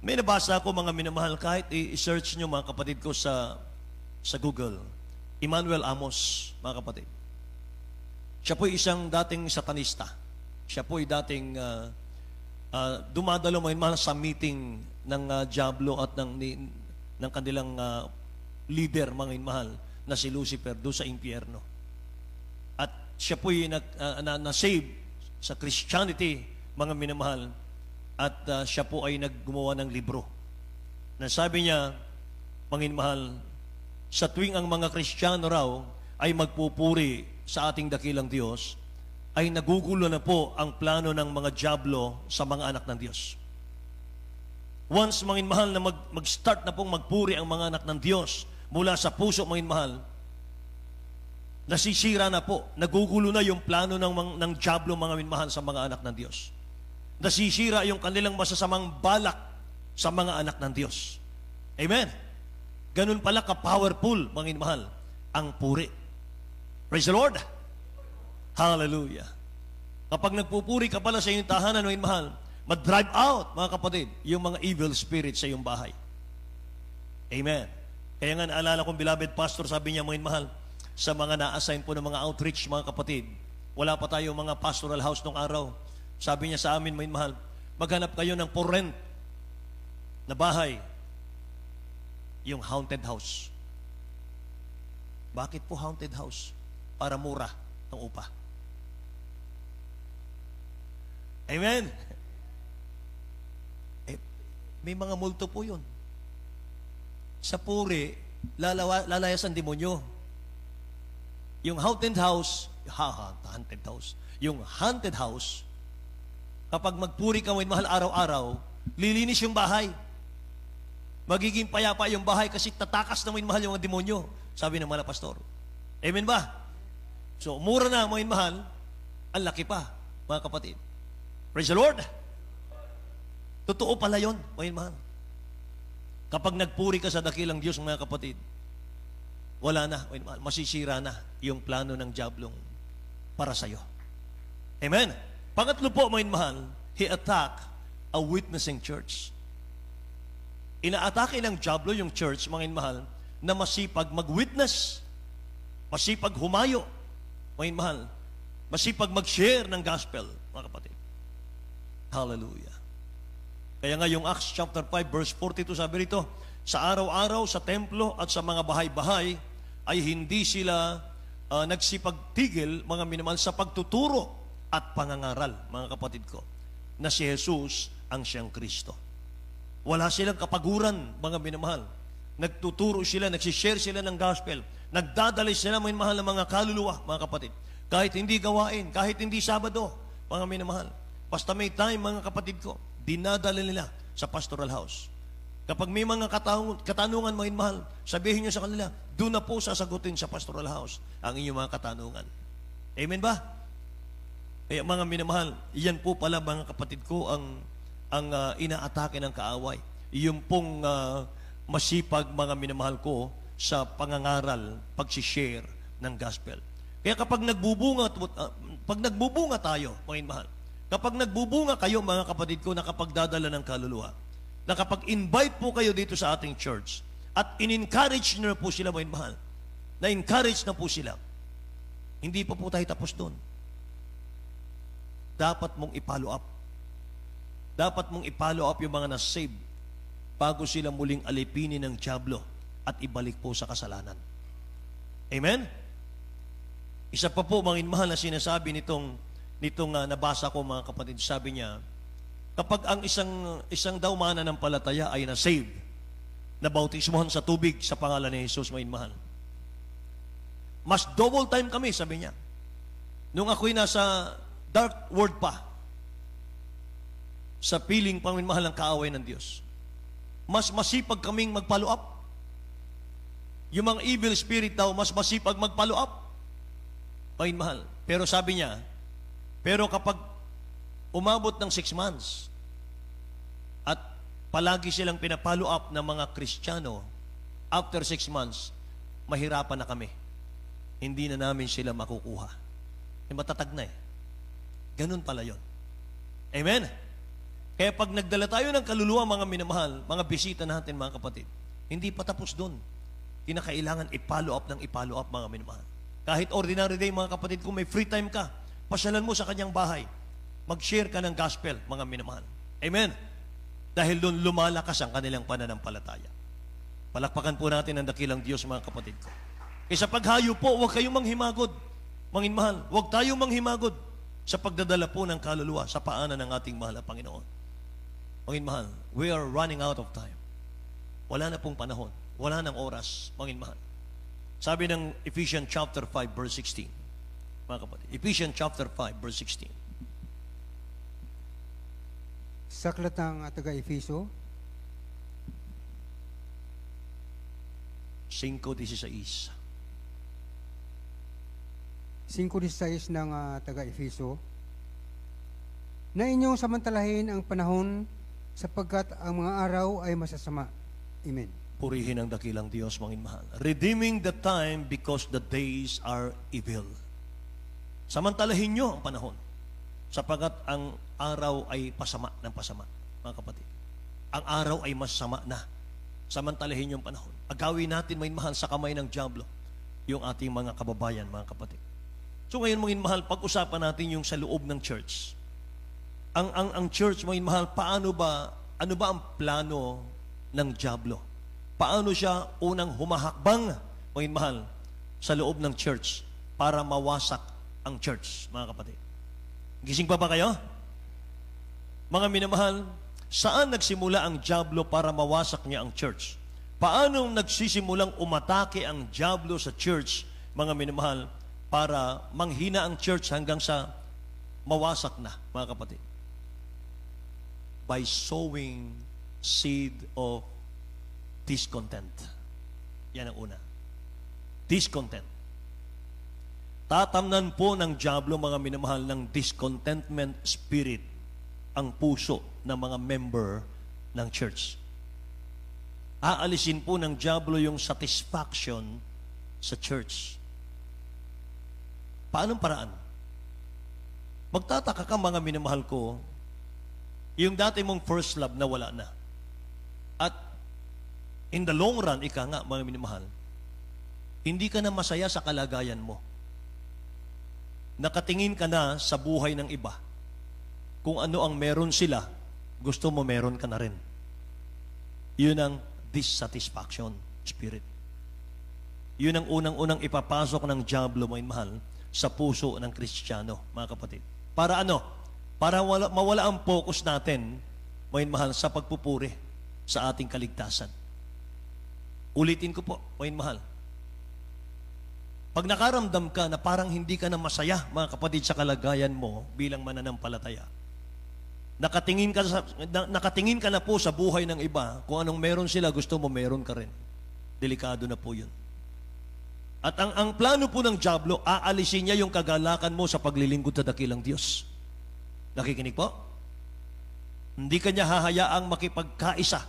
May nabasa ako, mga minamahal, kahit i-search nyo, mga kapatid ko, sa Google, Emmanuel Amos, mga kapatid. Siya po'y isang dating satanista. Siya po'y dating dumadalo, mga minamahal, sa meeting ng dyablo at ng kanilang leader, mga minamahal, na si Lucifer, doon sa impyerno. At siya po'y na-save sa Christianity, mga minamahal, at siya po ay naggumawa ng libro. Na sabi niya, mga minamahal, sa tuwing ang mga Kristiyano raw ay magpupuri sa ating dakilang Diyos, ay nagugulo na po ang plano ng mga dyablo sa mga anak ng Diyos. Once, mga minamahal, na mag-start na pong magpuri ang mga anak ng Diyos mula sa puso, mga minamahal, nasisira na po, nagugulo na yung plano ng dyablo, mga minamahal, sa mga anak ng Diyos. Nasisira yung kanilang masasamang balak sa mga anak ng Diyos. Amen? Ganun pala ka-powerful, mga inmahal, ang puri. Praise the Lord! Hallelujah! Kapag nagpupuri ka pala sa iyong tahanan, mga inmahal, mag-drive out, mga kapatid, yung mga evil spirits sa iyong bahay. Amen. Kaya nga naalala kong beloved pastor, sabi niya, mga inmahal, sa mga na-assign po ng mga outreach, mga kapatid, wala pa tayo mga pastoral house nung araw. Sabi niya sa amin, mga inmahal, maghanap kayo ng for rent na bahay, yung haunted house. Bakit po haunted house? Para mura ng upa. Amen? May mga multo po yun. Sa puri, lalayas ang demonyo. Yung haunted house, haunted house. Yung haunted house, kapag magpuri ka, mahal, araw-araw, lilinis yung bahay. Magiging payapa yung bahay kasi tatakas na mahal yung mga demonyo. Sabi ng mga pastor. Amen ba? So, mura na, mahal, ang laki pa, mga kapatid. Praise the Lord! Totoo pala yun, mahal. Kapag nagpuri ka sa dakilang Diyos, mga kapatid, wala na, mahal, masisira na yung plano ng diablong para sa'yo. Amen? Pangatlo po, mahal, he attacked a witnessing church. Inaatake ng diablo yung church, mga mahal, na masipag mag-witness, masipag humayo, mga mahal, masipag mag-share ng gospel, mga kapatid. Hallelujah. Kaya nga yung Acts chapter 5 verse 42 sabi rito, sa araw-araw sa templo at sa mga bahay-bahay ay hindi sila nagsipagtigil, mga minamahal, sa pagtuturo at pangangaral, mga kapatid ko, na si Jesus ang siyang Kristo. Wala silang kapaguran, mga minamahal. Nagtuturo sila, nagsishare sila ng gospel. Nagdadala sila, mga minamahal, ng mga kaluluwa, mga kapatid. Kahit hindi gawain, kahit hindi Sabado, mga minamahal. Basta may time, mga kapatid ko, dinadala nila sa pastoral house. Kapag may mga katanungan, mga minamahal, sabihin nyo sa kanila, doon na po sasagutin sa pastoral house ang inyong mga katanungan. Amen ba? Kaya mga minamahal, iyan po pala, mga kapatid ko, ang inaatake ng kaaway. Yung pong masipag, mga minamahal ko, sa pangangaral, pagsishare ng gospel. Kaya kapag nagbubunga tayo, mga minamahal, kapag nagbubunga kayo, mga kapatid ko, nakapagdadala ng kaluluwa, nakapag-invite po kayo dito sa ating church, at in-encourage na po sila, mga minamahal, na-encourage na po sila, hindi pa po tayo tapos doon. Dapat mong i-follow up. Dapat mong i-follow up yung mga na-save bago sila muling alipinin ng diablo at ibalik po sa kasalanan. Amen? Isa pa po, mga inmahal, na sinasabi nitong nabasa ko, mga kapatid, sabi niya, kapag ang isang daw mananampalataya ay na-save, nabautismohan sa tubig sa pangalan ni Jesus, mga inmahal, mas double time kami, sabi niya. Nung ako'y nasa dark world pa, sa piling pangminmahal ng kaaway ng Diyos, mas masipag kaming mag-follow up. Yung mga evil spirit daw, mas masipag mag-follow up. Pangminmahal. Pero sabi niya, pero kapag umabot ng 6 months at palagi silang pinapollow up ng mga Kristiyano, after 6 months, mahirapan na kami. Hindi na namin sila makukuha. Matatag na eh. Ganun pala yun. Amen? Kaya pag nagdala tayo ng kaluluwa, mga minamahal, mga bisita natin, mga kapatid, hindi pa tapos doon. Kinakailangan i-follow up, mga minamahal. Kahit ordinary day, mga kapatid, kung may free time ka, pasyalan mo sa kanyang bahay. Mag-share ka ng gospel, mga minamahal. Amen? Dahil doon lumalakas ang kanilang pananampalataya. Palakpakan po natin ang dakilang Diyos, mga kapatid ko. Kaya sa paghayo po, huwag kayong manghimagod. Mga minamahal, huwag tayong manghimagod sa pagdadala po ng kaluluwa sa paanan ng ating mahal na Panginoon. Mahal, we are running out of time. Wala na pong panahon. Wala nang oras, mahal. Sabi ng Ephesians chapter 5, verse 16. Mga kapatid, Ephesians chapter 5, verse 16. Sa aklat ng taga-Efeso, 5:16. 5:16 ng taga-Efeso, na inyong samantalahin ang panahon sapagkat ang mga araw ay masasama. Amen. Purihin ang dakilang Diyos, mga mahal. Redeeming the time because the days are evil. Samantalahin nyo ang panahon, sapagat ang araw ay pasama ng pasama, mga kapatid. Ang araw ay masama na. Samantalahin yung panahon. Agawin natin, mga mahal, sa kamay ng dyablo yung ating mga kababayan, mga kapatid. So ngayon, mga mahal, pag-usapan natin yung sa loob ng church. Ang church, mga mahal, ano ba ang plano ng dyablo? Paano siya unang humahakbang, mga mahal, sa loob ng church para mawasak ang church, mga kapatid? Gising pa ba kayo? Mga minamahal, saan nagsimula ang dyablo para mawasak niya ang church? Paano nagsisimulang umatake ang dyablo sa church, mga minamahal, para manghina ang church hanggang sa mawasak na, mga kapatid? By sowing seed of discontent. Yan ang una. Discontent. Tatamnan po ng dyablo, mga minamahal, ng discontentment spirit ang puso ng mga member ng church. Aalisin po ng dyablo yung satisfaction sa church. Paanong paraan? Magtataka ka, mga minamahal ko, yung dati mong first love na wala na. At in the long run, ika nga, mga minamahal, hindi ka na masaya sa kalagayan mo. Nakatingin ka na sa buhay ng iba. Kung ano ang meron sila, gusto mo meron ka na rin. Yun ang dissatisfaction spirit. Yun ang unang-unang ipapasok ng dyablo, mga mahal, sa puso ng Kristiyano, mga kapatid. Para ano? Para mawala ang focus natin, mga mahal, sa pagpupuri sa ating kaligtasan. Ulitin ko po, mga mahal. Pag nakaramdam ka na parang hindi ka na masaya, mga kapatid, sa kalagayan mo bilang mananampalataya, nakatingin ka na po sa buhay ng iba, kung anong meron sila, gusto mo meron ka rin. Delikado na po yun. At ang plano po ng dyablo, aalisin niya yung kagalakan mo sa paglilingkod sa dakilang Diyos. Nakikinig po? Hindi ka niya hahayaang makipagkaisa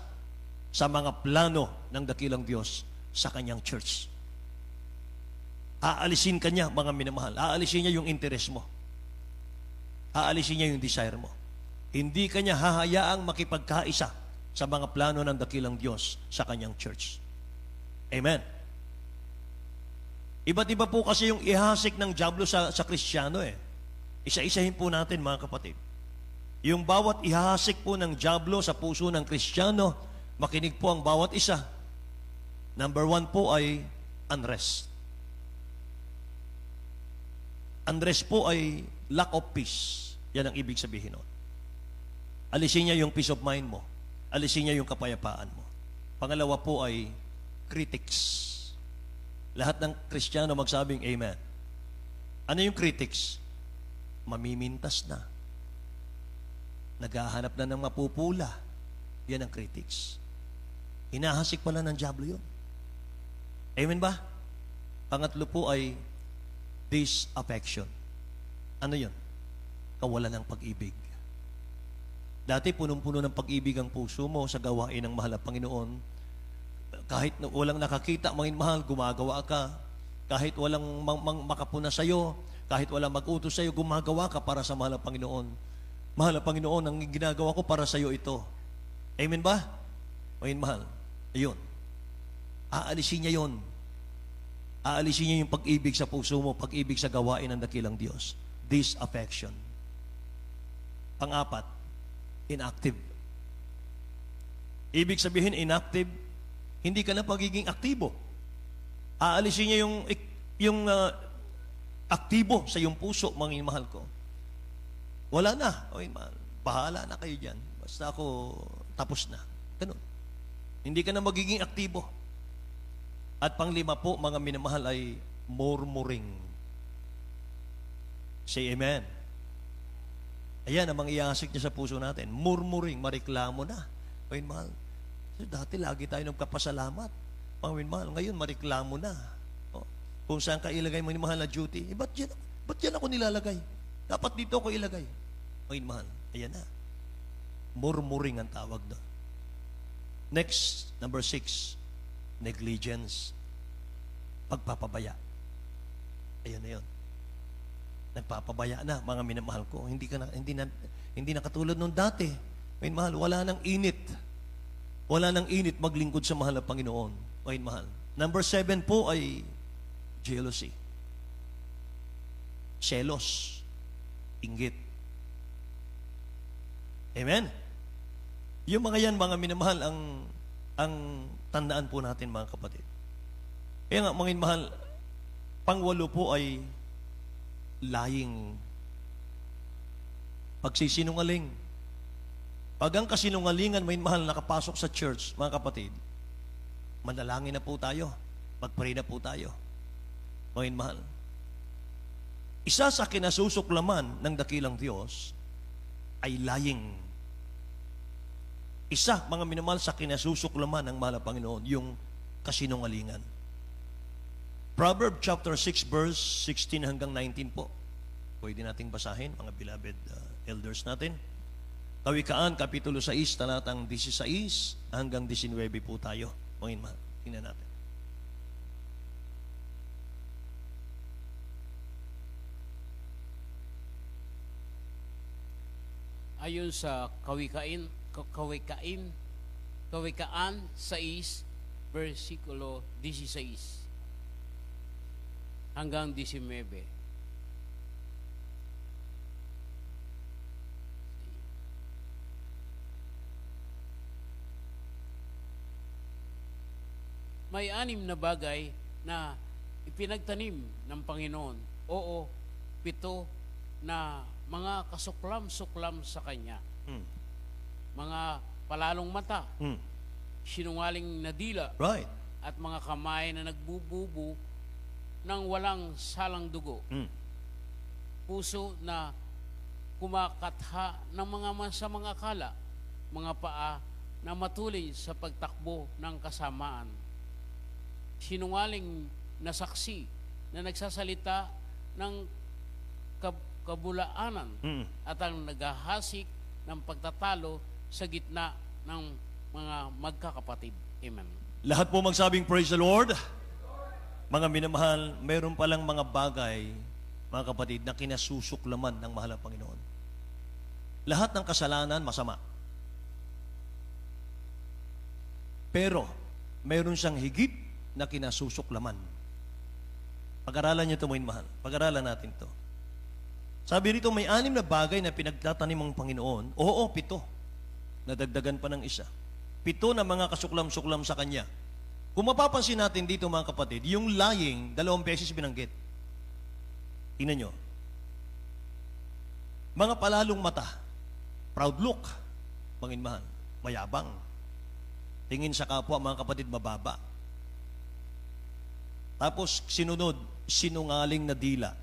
sa mga plano ng dakilang Diyos sa kanyang church. Aalisin ka niya, mga minamahal. Aalisin niya yung interest mo. Aalisin niya yung desire mo. Hindi ka niya hahayaang makipagkaisa sa mga plano ng dakilang Diyos sa kanyang church. Amen. Iba't iba po kasi yung ihasik ng dyablo sa Kristiyano eh. Isa-isahin po natin, mga kapatid. Yung bawat ihasik po ng dyablo sa puso ng Kristiyano, makinig po ang bawat isa. Number 1 po ay unrest. Unrest po ay lack of peace. Yan ang ibig sabihin nun. Alisin niya yung peace of mind mo. Alisin niya yung kapayapaan mo. Pangalawa po ay critics. Lahat ng Kristiyano magsabing amen. Ano yung critics? Mamimintas na. Naghahanap na ng mapupula. Yan ang critics. Hinahasik pala ng dyablo yun. Amen ba? Pangatlo po ay disaffection. Ano yun? Kawalan ng pag-ibig. Dati punong-puno ng pag-ibig ang puso mo sa gawain ng mahal na Panginoon. Kahit walang nakakita, mga mahal, gumagawa ka. Kahit walang makapuna sa'yo, kahit walang mag-utos sa'yo, gumagawa ka para sa mahal na Panginoon. Mahal na Panginoon, ang ginagawa ko para sa'yo ito. Amen ba? Mga mahal. Ayun. Aalisin niya yun. Aalisin niya yung pag-ibig sa puso mo, pag-ibig sa gawain ng dakilang Diyos. Disaffection. Pang-apat, inactive. Ibig sabihin, inactive, hindi ka na pagiging aktibo. Aalisin niya yung aktibo sa iyong puso, mga mahal ko. Wala na. Okay, mahal. Bahala na kayo dyan. Basta ako tapos na. Ganun. Hindi ka na magiging aktibo. At panglima po, mga minamahal, ay murmuring. Say amen. Ayan, ang mangyayasik niya sa puso natin. Murmuring, mareklamo na. Okay, mahal. So, dati lagi tayo nagkapasalamat. Mga minamahal, ngayon mareklamo na. O, kung saan ka ilagay mga minamahal na duty, ba't yan ako nilalagay? Dapat dito ako ilagay. Mga minamahal, ayan na. Murmuring ang tawag doon. Next, number 6, negligence, pagpapabaya. Ayun na yun. Nagpapabaya na, mga minamahal ko. Hindi na katulad nung dati. Mga mahal, wala nang init. Wala nang init maglingkod sa mahal na Panginoon. Mga mahal. Number 7 po ay jealousy. Selos. Inggit. Amen? Yung mga yan, mga minamahal, ang tandaan po natin, mga kapatid. Kaya nga, mga minamahal, pang-8 po ay lying. Pagsisinungaling. Pag ang kasinungalingan, may mahal nakapasok sa church, mga kapatid, manalangin na po tayo. Mag-pray na po tayo. Mga mahal. Isa sa kinasusuklaman ng dakilang Diyos ay lying. Isa, mga minamahal, sa kinasusuklaman ng mahal na Panginoon, yung kasinungalingan. Proverbs chapter 6, verse 16 hanggang 19 po. Pwede nating basahin, mga beloved elders natin. Kawikaan, Kapitulo 6, talatang 16 hanggang 19 po tayo. Mga minamahal, tingnan natin. Ayon sa Kawikaan 6, versikulo 16 hanggang 19. May 6 na bagay na ipinagtanim ng Panginoon. Oo, 7 na mga kasuklam-suklam sa Kanya. Mga palalong mata, sinungaling na dila, Right. at mga kamay na nagbububu ng walang salang dugo. Puso na kumakatha ng mga masamang akala, mga paa na matuloy sa pagtakbo ng kasamaan. Sinungaling na saksi na nagsasalita ng kabulaanan at ang naghahasik ng pagtatalo sa gitna ng mga magkakapatid. Amen. Lahat po magsabing praise the Lord. Mga minamahal, mayroon palang mga bagay, mga kapatid, na kinasusuklaman ng mahal na Panginoon. Lahat ng kasalanan, masama. Pero, mayroon siyang higit na kinasusuklaman. Pag-aralan niyo ito, mga mahal. Pag-aralan natin ito. Sabi rito, may 6 na bagay na pinagtatanim ng Panginoon. Oo, 7. Nadagdagan pa ng isa. 7 na mga kasuklam-suklam sa Kanya. Kung mapapansin natin dito, mga kapatid, yung lying, 2 beses binanggit. Tingnan nyo. Mga palalong mata, proud look, manginmahal, mayabang. Tingin sa kapwa, mga kapatid, mababa. Tapos, sinunod, sinungaling na dila.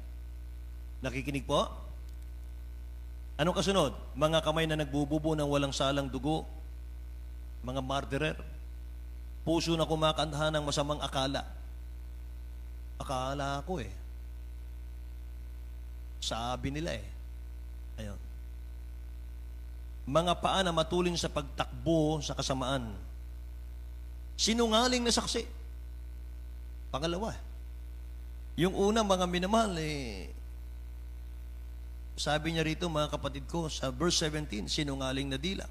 Nakikinig po? Anong kasunod? Mga kamay na nagbububo ng walang salang dugo, mga murderer, puso na kumakanta ng masamang akala. Akala ko sabi nila Ayun. Mga paa na matulin sa pagtakbo sa kasamaan. Sinungaling na saksi. Pangalawa, yung una, mga minamahal, sabi niya rito, mga kapatid ko, sa verse 17, sinungaling na dila.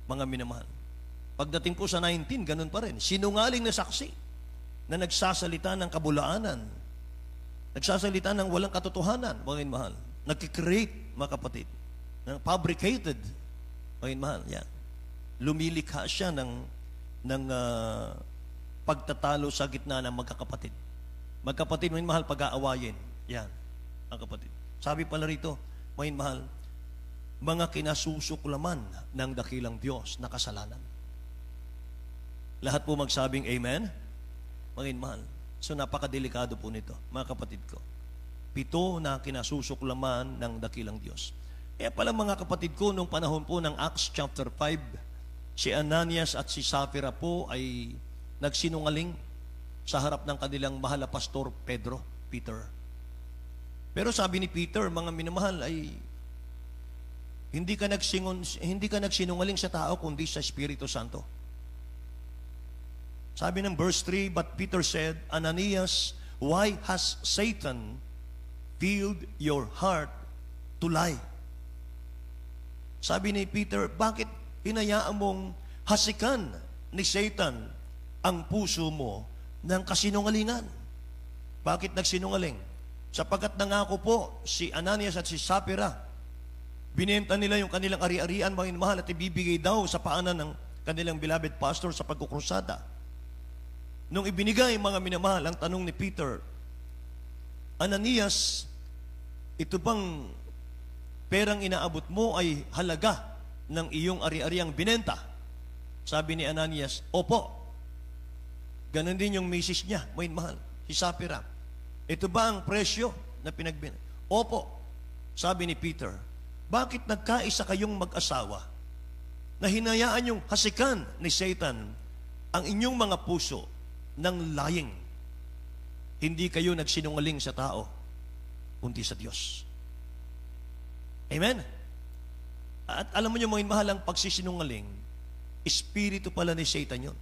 Mga minamahal. Pagdating po sa 19, ganun pa rin. Sinungaling na saksi na nagsasalita ng kabulaanan. Nagsasalita ng walang katotohanan, mga minamahal. Nagkikreate, mga kapatid. Fabricated, mga minamahal. Yan. Lumilikha siya ng pagtatalo sa gitna ng magkakapatid. Magkapatid, mga minamahal, pag-aawayin. Yan, mga kapatid. Sabi pala rito, mga mahal, mga kinasusuklaman ng dakilang Diyos na kasalanan. Lahat po magsabing amen? Mga mahal. So napakadelikado po nito, mga kapatid ko. 7 na kinasusuklaman ng dakilang Diyos. Kaya pala, mga kapatid ko, nung panahon po ng Acts chapter 5, si Ananias at si Sapphira po ay nagsinungaling sa harap ng kanilang mahal na pastor Peter. Pero sabi ni Peter, mga minamahal, ay hindi ka nagsinungaling sa tao kundi sa Espiritu Santo. Sabi ng verse 3, but Peter said, Ananias, why has Satan filled your heart to lie? Sabi ni Peter, bakit hinayaan mong hasikan ni Satan ang puso mo ng kasinungalingan? Bakit nagsinungaling? Sapagkat nangako po si Ananias at si Sapphira, binenta nila yung kanilang ari-arian, mga mahal, at ibibigay daw sa paanan ng kanilang beloved pastor sa pagkukrusada. Nung ibinigay, mga minamahal, ang tanong ni Peter, Ananias, ito bang perang inaabot mo ay halaga ng iyong ari-ariang binenta? Sabi ni Ananias, opo. Ganon din yung misis niya, mga mahal, si Sapphira. Ito ba ang presyo na pinagbenta? Opo. Sabi ni Peter, bakit nagkaisa kayong mag-asawa na hinayaan yung hasikan ni Satan ang inyong mga puso ng lying? Hindi kayo nagsinungaling sa tao, kundi sa Diyos. Amen? At alam mo niyo, mga mahal, ang pagsisinungaling, espiritu pala ni Satan yun.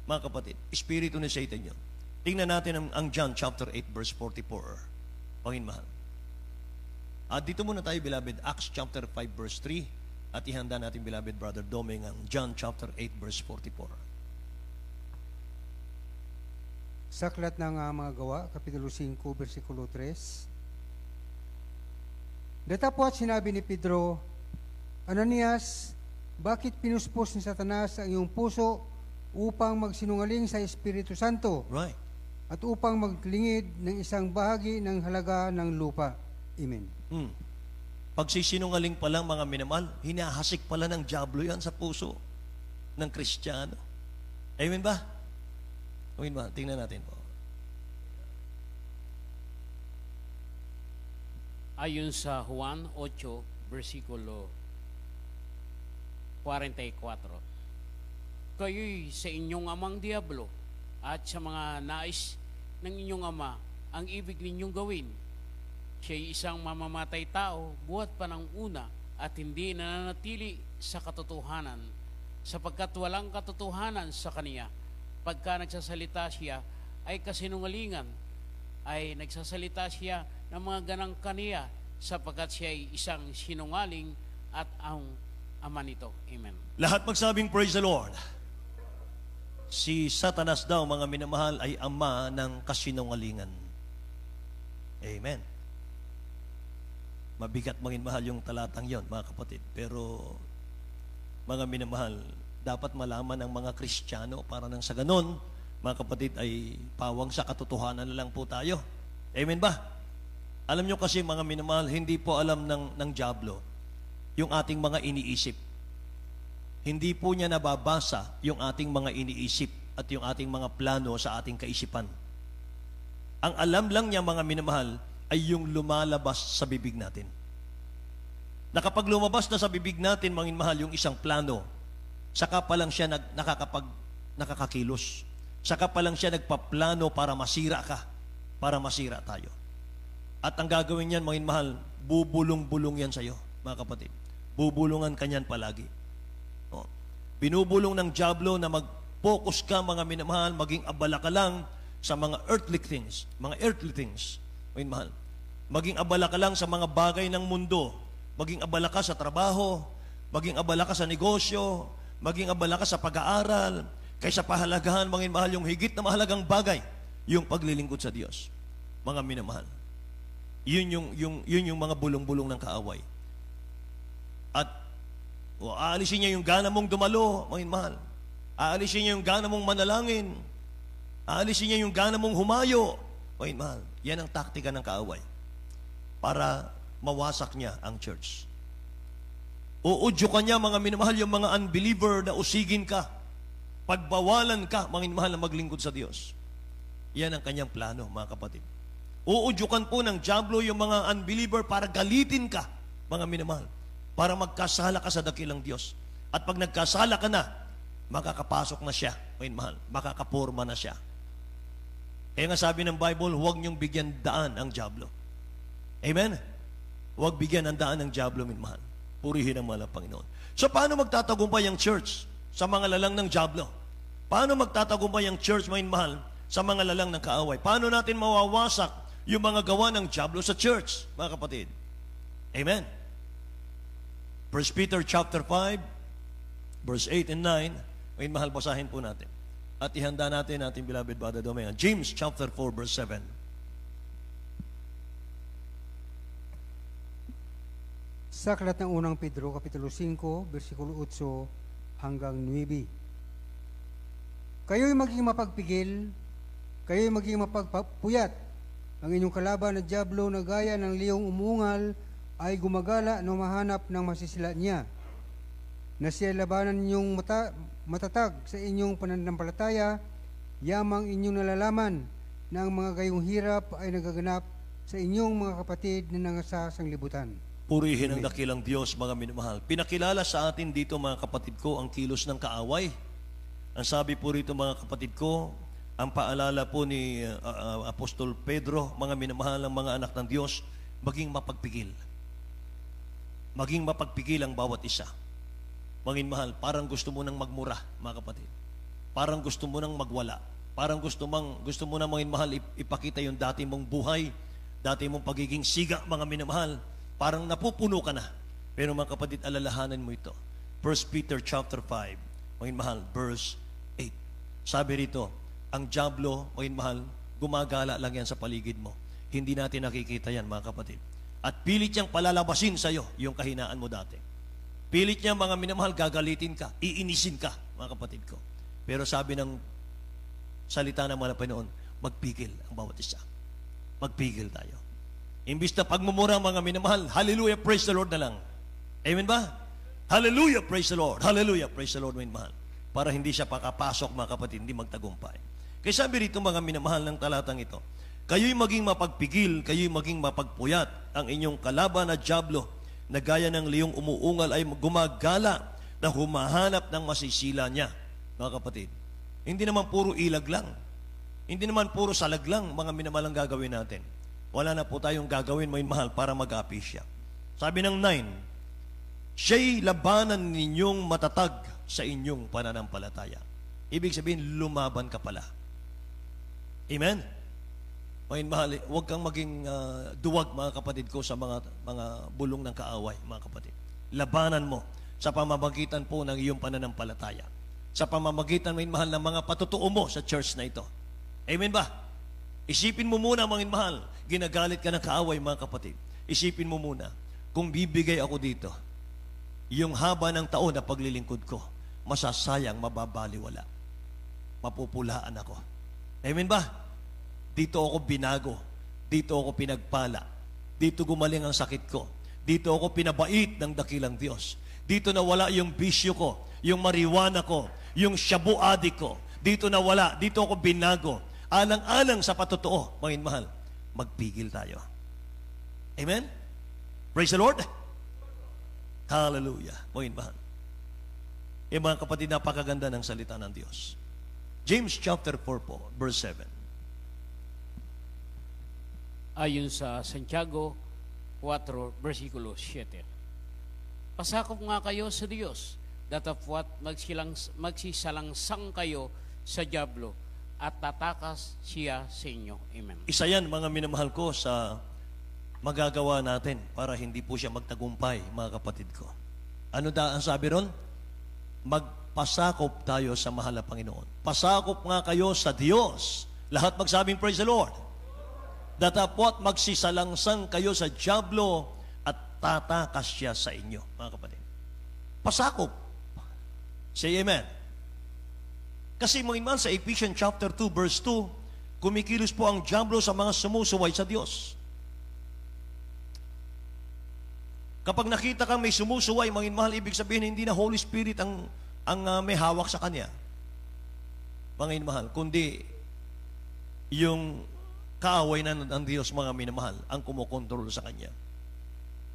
Mga kapatid, espiritu ni Satan yun. Tingnan natin ang John chapter 8 verse 44. Mga mahal. At dito muna tayo, beloved, Acts chapter 5 verse 3. At ihanda natin, beloved brother Doming, ang John chapter 8 verse 44. Sa aklat ng mga gawa, Kapitulo 5, versikulo 3. Datapwat sinabi ni Pedro, Ananias, bakit pinuspos ni Satanas ang iyong puso upang magsinungaling sa Espiritu Santo? Right. At upang maglingid ng isang bahagi ng halaga ng lupa. Amen. Pagsisinungaling pa lang, mga minamahal, hinahasik pala ng diablo yan sa puso ng Kristiyano. Amen ba? Amen ba? Tingnan natin po. Ayon sa Juan 8, versikulo 44. Kayo'y sa inyong amang diablo at sa mga nais ng inyong ama ang ibig ninyong gawin. Siya'y isang mamamatay tao buhat pa ng una at hindi nananatili sa katotohanan, sapagkat walang katotohanan sa kaniya. Pagka nagsasalita siya ay kasinungalingan, ay nagsasalita siya ng mga ganang kaniya, sapagkat siya ay isang sinungaling at ang ama nito. Amen. Lahat magsabing praise the Lord. Si Satanas daw, mga minamahal, ay ama ng kasinungalingan. Amen. Mabigat, mga mahal, yung talatang yon, mga kapatid. Pero, mga minamahal, dapat malaman ng mga Kristiyano para nang sa ganon, mga kapatid, ay pawang sa katotohanan na lang po tayo. Amen ba? Alam nyo kasi, mga minamahal, hindi po alam ng diablo yung ating mga iniisip. Hindi po niya nababasa yung ating mga iniisip at yung ating mga plano sa ating kaisipan. Ang alam lang niya, mga minamahal, ay yung lumalabas sa bibig natin. Na kapag lumabas na sa bibig natin, mga minamahal, yung isang plano, saka pa lang siya nakakakilos. Saka pa lang siya nagpaplano para masira ka, para masira tayo. At ang gagawin niyan, mga minamahal, bubulong-bulong yan sa'yo, mga kapatid. Bubulungan ka niyan palagi. Binubulong ng diablo na mag-focus ka, mga minamahal, maging abala ka lang sa mga earthly things. Mga earthly things. Mga minamahal. Maging abala ka lang sa mga bagay ng mundo. Maging abala ka sa trabaho. Maging abala ka sa negosyo. Maging abala ka sa pag-aaral. Kaysa pahalagahan, mga minamahal, yung higit na mahalagang bagay, yung paglilingkod sa Diyos. Mga minamahal. Yun yung mga bulong-bulong ng kaaway. At aalisin niya yung gana mong dumalo, mga mahal. Aalisin niya yung gana mong manalangin. Aalisin niya yung gana mong humayo, mga mahal. Yan ang taktika ng kaaway para mawasak niya ang church. Uudyo ka niya, mga minamahal, yung mga unbeliever na usigin ka. Pagbawalan ka, mga minamahal, na maglingkod sa Diyos. Yan ang kanyang plano, mga kapatid. Uudyukan po ng diablo yung mga unbeliever para galitin ka, mga minamahal, para magkasala ka sa dakilang Diyos. At pag nagkasala ka na, makakapasok na siya, mga mahal, makakaporma na siya. Kaya nga sabi ng Bible, huwag niyong bigyan daan ang diablo. Amen? Huwag bigyan ng daan ang diablo, mga mahal. Purihin ang mahal ng Panginoon. So paano magtatagumpay ang church sa mga lalang ng diablo? Paano magtatagumpay ang church, mga mahal, sa mga lalang ng kaaway? Paano natin mawawasak yung mga gawa ng diablo sa church, mga kapatid? Amen. 1 Peter chapter 5, verse 8 and 9, mga mahal, basahin po natin. At ihanda natin ating beloved brother Domingo. James chapter 4, verse 7. Sa aklat ng unang Pedro, Kapitulo 5, versikulo 8 hanggang 9. Kayo'y maging mapagpigil, kayo'y maging mapagpuyat. Ang inyong kalaban na diablo na gaya ng liyong umungal ay gumagala na mahanap ng masisila niya. Na siya labanan ninyong matatag sa inyong pananampalataya, yamang inyong nalalaman na ang mga gayong hirap ay nagaganap sa inyong mga kapatid na nangasa sa libutan. Purihin ang dakilang Diyos, mga minamahal. Pinakilala sa atin dito, mga kapatid ko, ang kilos ng kaaway. Ang sabi po rito, mga kapatid ko, ang paalala po ni Apostol Pedro, mga minamahal ng mga anak ng Diyos, maging mapagpigil. Maging mapagpigil ang bawat isa. Mga minamahal, parang gusto mo nang magmura, mga kapatid. Parang gusto mo nang magwala. Parang gusto mo nang, mga minamahal, ipakita yung dati mong buhay, dati mong pagiging siga, mga minamahal. Parang napupuno ka na. Pero mga kapatid, alalahanan mo ito. 1 Peter chapter 5, mga mahal, verse 8. Sabi rito, ang diablo, mga mahal, gumagala lang yan sa paligid mo. Hindi natin nakikita yan, mga kapatid. At pilit niyang palalabasin sa iyo yung kahinaan mo dati. Pilit niya, mga minamahal, gagalitin ka, iinisin ka, mga kapatid ko. Pero sabi ng salita ng mga Panginoon, magpigil ang bawat isa. Magpigil tayo. Imbis na pagmumura, mga minamahal, hallelujah, praise the Lord na lang. Amen ba? Hallelujah, praise the Lord. Hallelujah, praise the Lord, mga minamahal. Para hindi siya pakapasok, mga kapatid, hindi magtagumpay. Kaya sabi rito, mga minamahal ng talatang ito, kayo'y maging mapagpigil, kayo'y maging mapagpuyat. Ang inyong kalaban na diablo, na gaya ng liyong umuungal, ay gumagala na humahanap ng masisila niya. Mga kapatid, hindi naman puro ilag lang. Hindi naman puro salag lang, mga minamahal ang gagawin natin. Wala na po tayong gagawin, mga mahal, para mag-api siya. Sabi ng 9, siya'y labanan ninyong matatag sa inyong pananampalataya. Ibig sabihin, lumaban ka pala. Amen? Mga mahal, huwag kang maging duwag, mga kapatid ko, sa mga bulong ng kaaway, mga kapatid. Labanan mo sa pamamagitan po ng iyong pananampalataya. Sa pamamagitan, mga mahal, ng mga patutuo mo sa church na ito. Amen ba? Isipin mo muna, mga mahal, ginagalit ka ng kaaway, mga kapatid. Isipin mo muna, kung bibigay ako dito, yung haba ng taon na paglilingkod ko, masasayang, mababaliwala. Mapupulaan ako. Amen ba? Dito ako binago. Dito ako pinagpala. Dito gumaling ang sakit ko. Dito ako pinabait ng dakilang Diyos. Dito nawala yung bisyo ko, yung marijuana ko, yung shabu adik ko. Dito nawala, dito ako binago. Alang-alang sa patotoo, mga mahal, magpigil tayo. Amen? Praise the Lord. Hallelujah. Mga mahal. Mga kapatid, napakaganda ng salita ng Diyos. James chapter 4 po, verse 7. Ayon sa Santiago 4, versikulo 7. Pasakop nga kayo sa Diyos, datapwat magsisalangsang kayo sa diablo, at tatakas siya sa inyo. Amen. Isa yan, mga minamahal ko, sa magagawa natin para hindi po siya magtagumpay, mga kapatid ko. Ano ang sabi ron? Magpasakop tayo sa mahal na Panginoon. Pasakop nga kayo sa Diyos. Lahat magsabing praise the Lord. Datapwat magsisalangsang kayo sa diablo at tatakas siya sa inyo, mga kapatid. Pasakop. Say amen. Kasi mga iman, sa Ephesians chapter 2, verse 2, kumikilos po ang diablo sa mga sumusuway sa Diyos. Kapag nakita kang may sumusuway, mga mahal, ibig sabihin, hindi na Holy Spirit ang may hawak sa kanya. Mga mahal, kundi yung kaaway na ng Diyos, mga minamahal, ang kumokontrol sa kanya.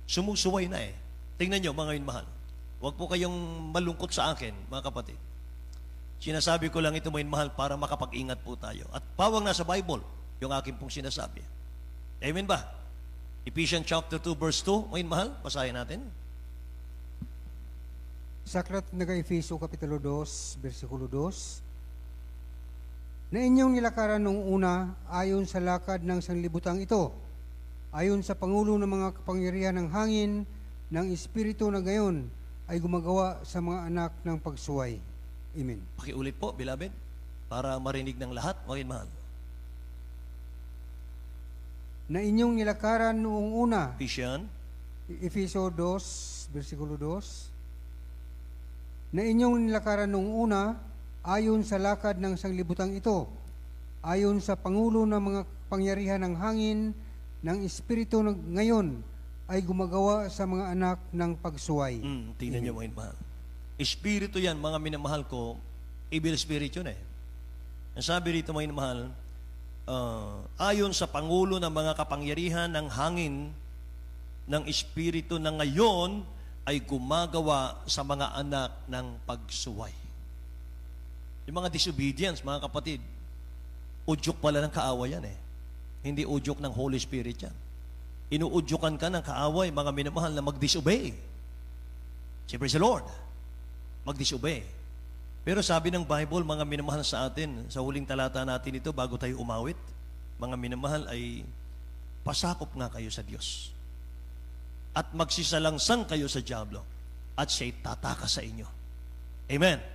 Sumusuway na eh. Tingnan nyo, mga minamahal. Huwag po kayong malungkot sa akin, mga kapatid. Sinasabi ko lang ito, mga mahal, para makapag-ingat po tayo. At pawang nasa Bible, yung akin pong sinasabi. Amen ba? Ephesians chapter 2, verse 2, mga mahal, basahin natin. Sa aklat ng Efeso Kapitulo 2, versikulo 2, na inyong nilakaran noong una ayon sa lakad ng sanglibutang ito, ayon sa pangulo ng mga kapangyarihan ng hangin, ng Espiritu na gayon ay gumagawa sa mga anak ng pagsuway. Amen. Pakiulit po, beloved, para marinig ng lahat, mga mahal. Na inyong nilakaran noong una, Efeso Efeso 2, versikulo 2, na inyong nilakaran noong una ayon sa lakad ng sanglibutang ito, ayon sa pangulo ng mga kapangyarihan ng hangin, ng Espiritu na ngayon ay gumagawa sa mga anak ng pagsuway. Tingnan niyo, mga mahal. Espiritu yan, mga minamahal ko, evil spirit yun eh. Ang sabi rito, mga minamahal, ayon sa pangulo ng mga kapangyarihan ng hangin, ng Espiritu na ngayon ay gumagawa sa mga anak ng pagsuway. Yung mga disobedience, mga kapatid, udyok pala ng kaaway yan eh. Hindi udyok ng Holy Spirit yan. Inuudyokan ka ng kaaway, mga minamahal, na mag-disobey. Siyempre si Lord, mag-disobey. Pero sabi ng Bible, mga minamahal sa atin, sa huling talata natin ito, bago tayo umawit, mga minamahal ay pasakop nga kayo sa Diyos. At magsisalangsang kayo sa diablo. At siya'y tataka sa inyo. Amen.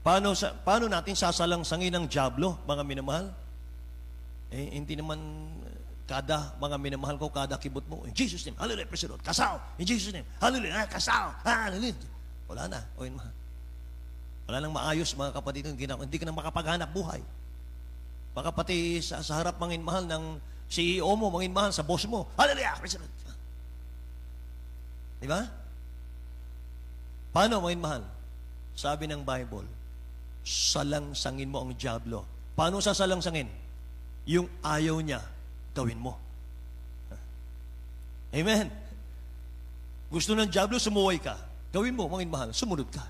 Paano natin sasalangsangin ang diablo, mga minamahal? Hindi naman kada, mga minamahal ko, kada kibot mo, in Jesus' name, hallelujah, praise the Lord, kasaw, in Jesus' name, hallelujah, kasaw, hallelujah. Wala na, wala nang maayos, mga kapatid, hindi ka na makapaghanap buhay. Baka pati sa harap, mga mahal, ng CEO mo, mga mahal, sa boss mo, hallelujah, praise the Lord. Diba? Paano, mga mahal? Sabi ng Bible, salangsangin mo ang diablo. Paano sasalangsangin? Yung ayaw niya, gawin mo. Amen. Gusto ng diablo, sumuway ka. Gawin mo, mga mahal, sumunod ka.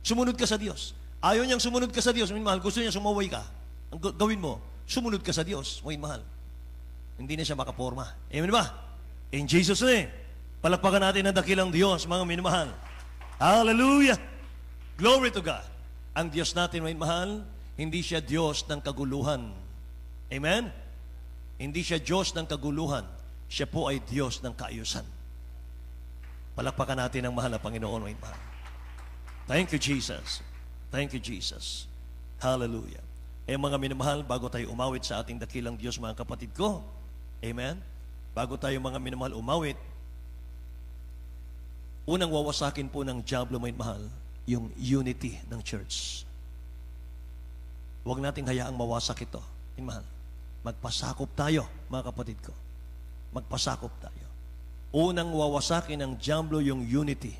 Sumunod ka sa Diyos. Ayaw niyang sumunod ka sa Diyos, mga mahal, gusto niya sumuway ka. Ang gawin mo, sumunod ka sa Diyos, mga mahal. Hindi na siya makaporma. Amen ba? In Jesus' name, palakpakan natin ang dakilang Diyos, mga minamahal. Hallelujah! Glory to God. Ang Diyos natin, mga mahal, hindi siya Diyos ng kaguluhan. Amen? Hindi siya Diyos ng kaguluhan. Siya po ay Diyos ng kaayusan. Palakpakan natin ang mahal na Panginoon, mga mahal. Thank you, Jesus. Thank you, Jesus. Hallelujah. Mga minamahal, bago tayo umawit sa ating dakilang Diyos, mga kapatid ko, amen? Bago tayo, mga minamahal, umawit, unang wawasakin po ng diablo, mga mahal, yung unity ng church. Huwag nating hayaang mawasak ito. Mahal, magpasakop tayo, mga kapatid ko. Magpasakop tayo. Unang wawasakin ng diablo yung unity.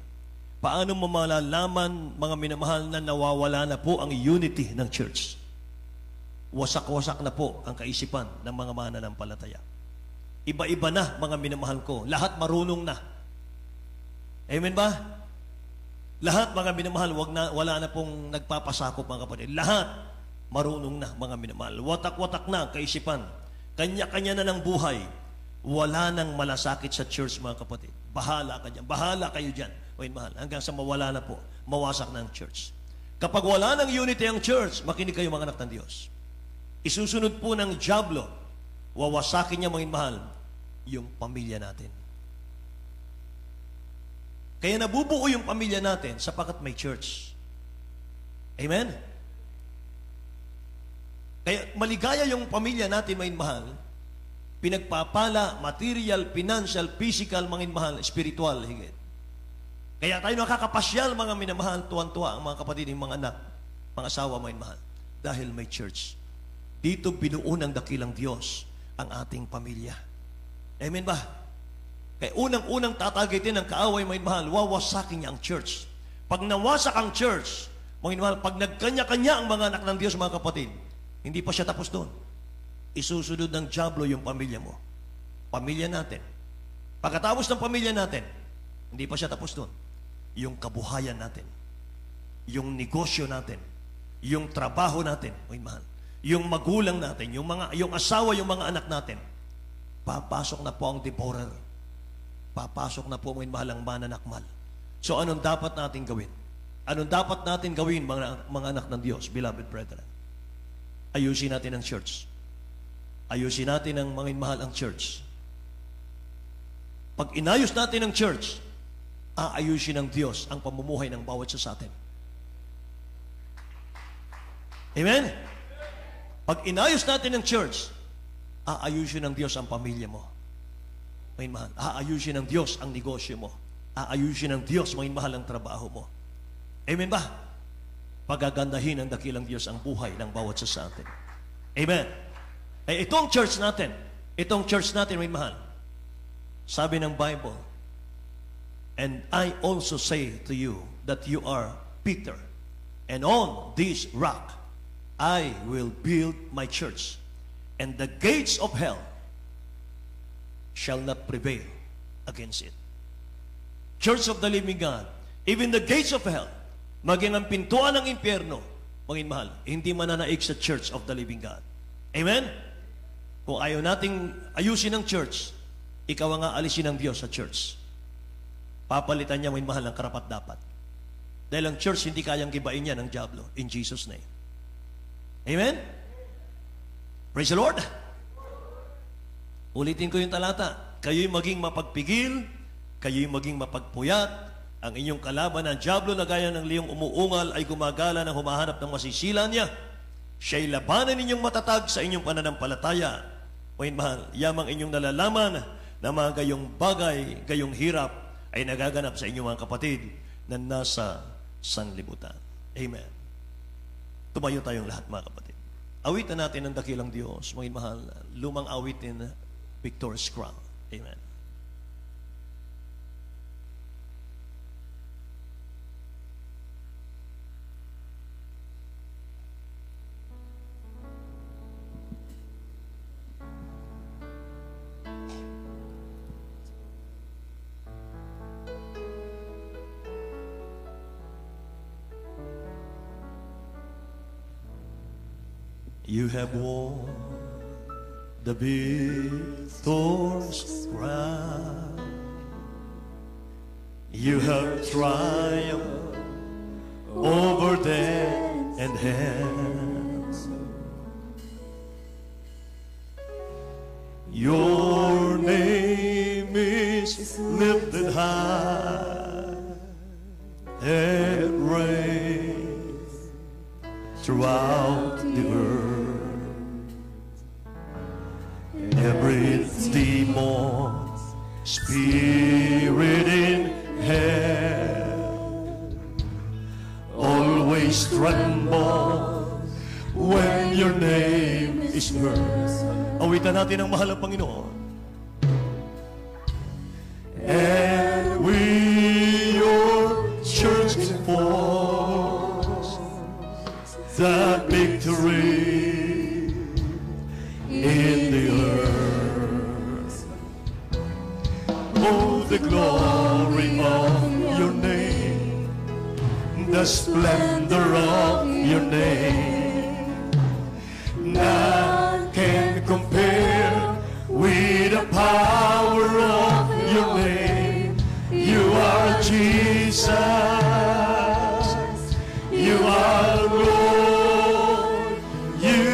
Paano mo malalaman, mga minamahal, na nawawala na po ang unity ng church? Wasak-wasak na po ang kaisipan ng mga mananampalataya. Iba-iba na, mga minamahal ko. Lahat marunong na. Amen ba? Lahat, mga minamahal, wala na pong nagpapasakop, mga kapatid. Lahat marunong na, mga minamahal. Watak-watak na ang kaisipan. Kanya-kanya na ng buhay. Wala nang malasakit sa church, mga kapatid. Bahala ka dyan. Bahala kayo dyan. Mahal, hanggang sa mawala na po, mawasak na ang church. Kapag wala ng unity ang church, makinig kayo, mga anak ng Diyos. Isusunod po ng diablo, wawasakin niya, mga mahal, yung pamilya natin. Kaya nabubuo yung pamilya natin sapagkat may church. Amen? Kaya maligaya yung pamilya natin, mga mahal, pinagpapala, material, financial, physical, mga mahal, spiritual, higit. Kaya tayo nakakapasyal, mga minamahal, tuwan-tuwa ang mga kapatid, yung mga anak, mga asawa, mga mahal, dahil may church. Dito binuo ng dakilang Diyos ang ating pamilya. Amen ba? Kaya unang-unang tatagitin ng kaaway, mga mahal, wawasakin niya ang church. Pag nawasak ang church, mga mahal, pag nagkanya-kanya ang mga anak ng Diyos, mga kapatid, hindi pa siya tapos doon. Isusunod ng diablo yung pamilya mo. Pamilya natin. Pagkatapos ng pamilya natin, hindi pa siya tapos doon. Yung kabuhayan natin, yung negosyo natin, yung trabaho natin, mahal, yung magulang natin, yung asawa, yung mga anak natin, papasok na po ang devourer. Papasok na po, mahal, ang mananakmal. So anong dapat natin gawin? Anong dapat natin gawin, mga anak ng Diyos, beloved brethren? ayusin natin ang church. Ayusin natin ang mga mahal ang church. Pag inayos natin ang church, aayusin ng Diyos ang pamumuhay ng bawat isa sa atin. Amen? Pag inayos natin ang church, aayusin ng Diyos ang pamilya mo. Mga mahal, aayusin ng Diyos ang negosyo mo. Aayusin ng Diyos, mga mahal, ang trabaho mo. Amen ba? Pagagandahin ng dakilang Diyos ang buhay ng bawat isa sa atin. Amen. Itong church natin, mga mahal, sabi ng Bible, and I also say to you that you are Peter, and on this rock I will build my church, and the gates of hell shall not prevail against it. Church of the living God, even the gates of hell, maging ang pintuan ng impyerno, mga mahal, hindi mananaig sa church of the living God. Amen? Kung ayaw nating ayusin ang church, ikaw ang aalisin ng Diyos sa church. Papalitan niya, mga mahal, ng karapat-dapat. Dahil ang church hindi kayang gibain niya ng diablo. In Jesus' name. Amen? Praise the Lord. Ulitin ko yung talata. Kayo'y maging mapagpigil, kayo'y maging mapagpuyat. Ang inyong kalaban ng diablo na gaya ng liyong umuungal ay gumagala ng humahanap ng masisila niya. Siya'y labanan ninyong matatag sa inyong pananampalataya. Mga mahal, yamang inyong nalalaman na mga gayong bagay, gayong hirap ay nagaganap sa inyong mga kapatid na nasa sanlibutan. Amen. Tumayo tayong lahat, mga kapatid. Awitan natin ang dakilang Diyos, mga mahal, lumang awitin, Victor's Crown. Amen. You have won the victor's crown. You have triumphed over death and hell. Your name is lifted high and reigns throughout the earth. Every demon, spirit in hell, always tremble when your name is heard. Awitan natin ang mahal ng Panginoon. And we, your church, enforce that victory in the earth. Oh, the glory of your name, the splendor of your name, none can compare with the power of your name. You are Jesus, you are Lord, you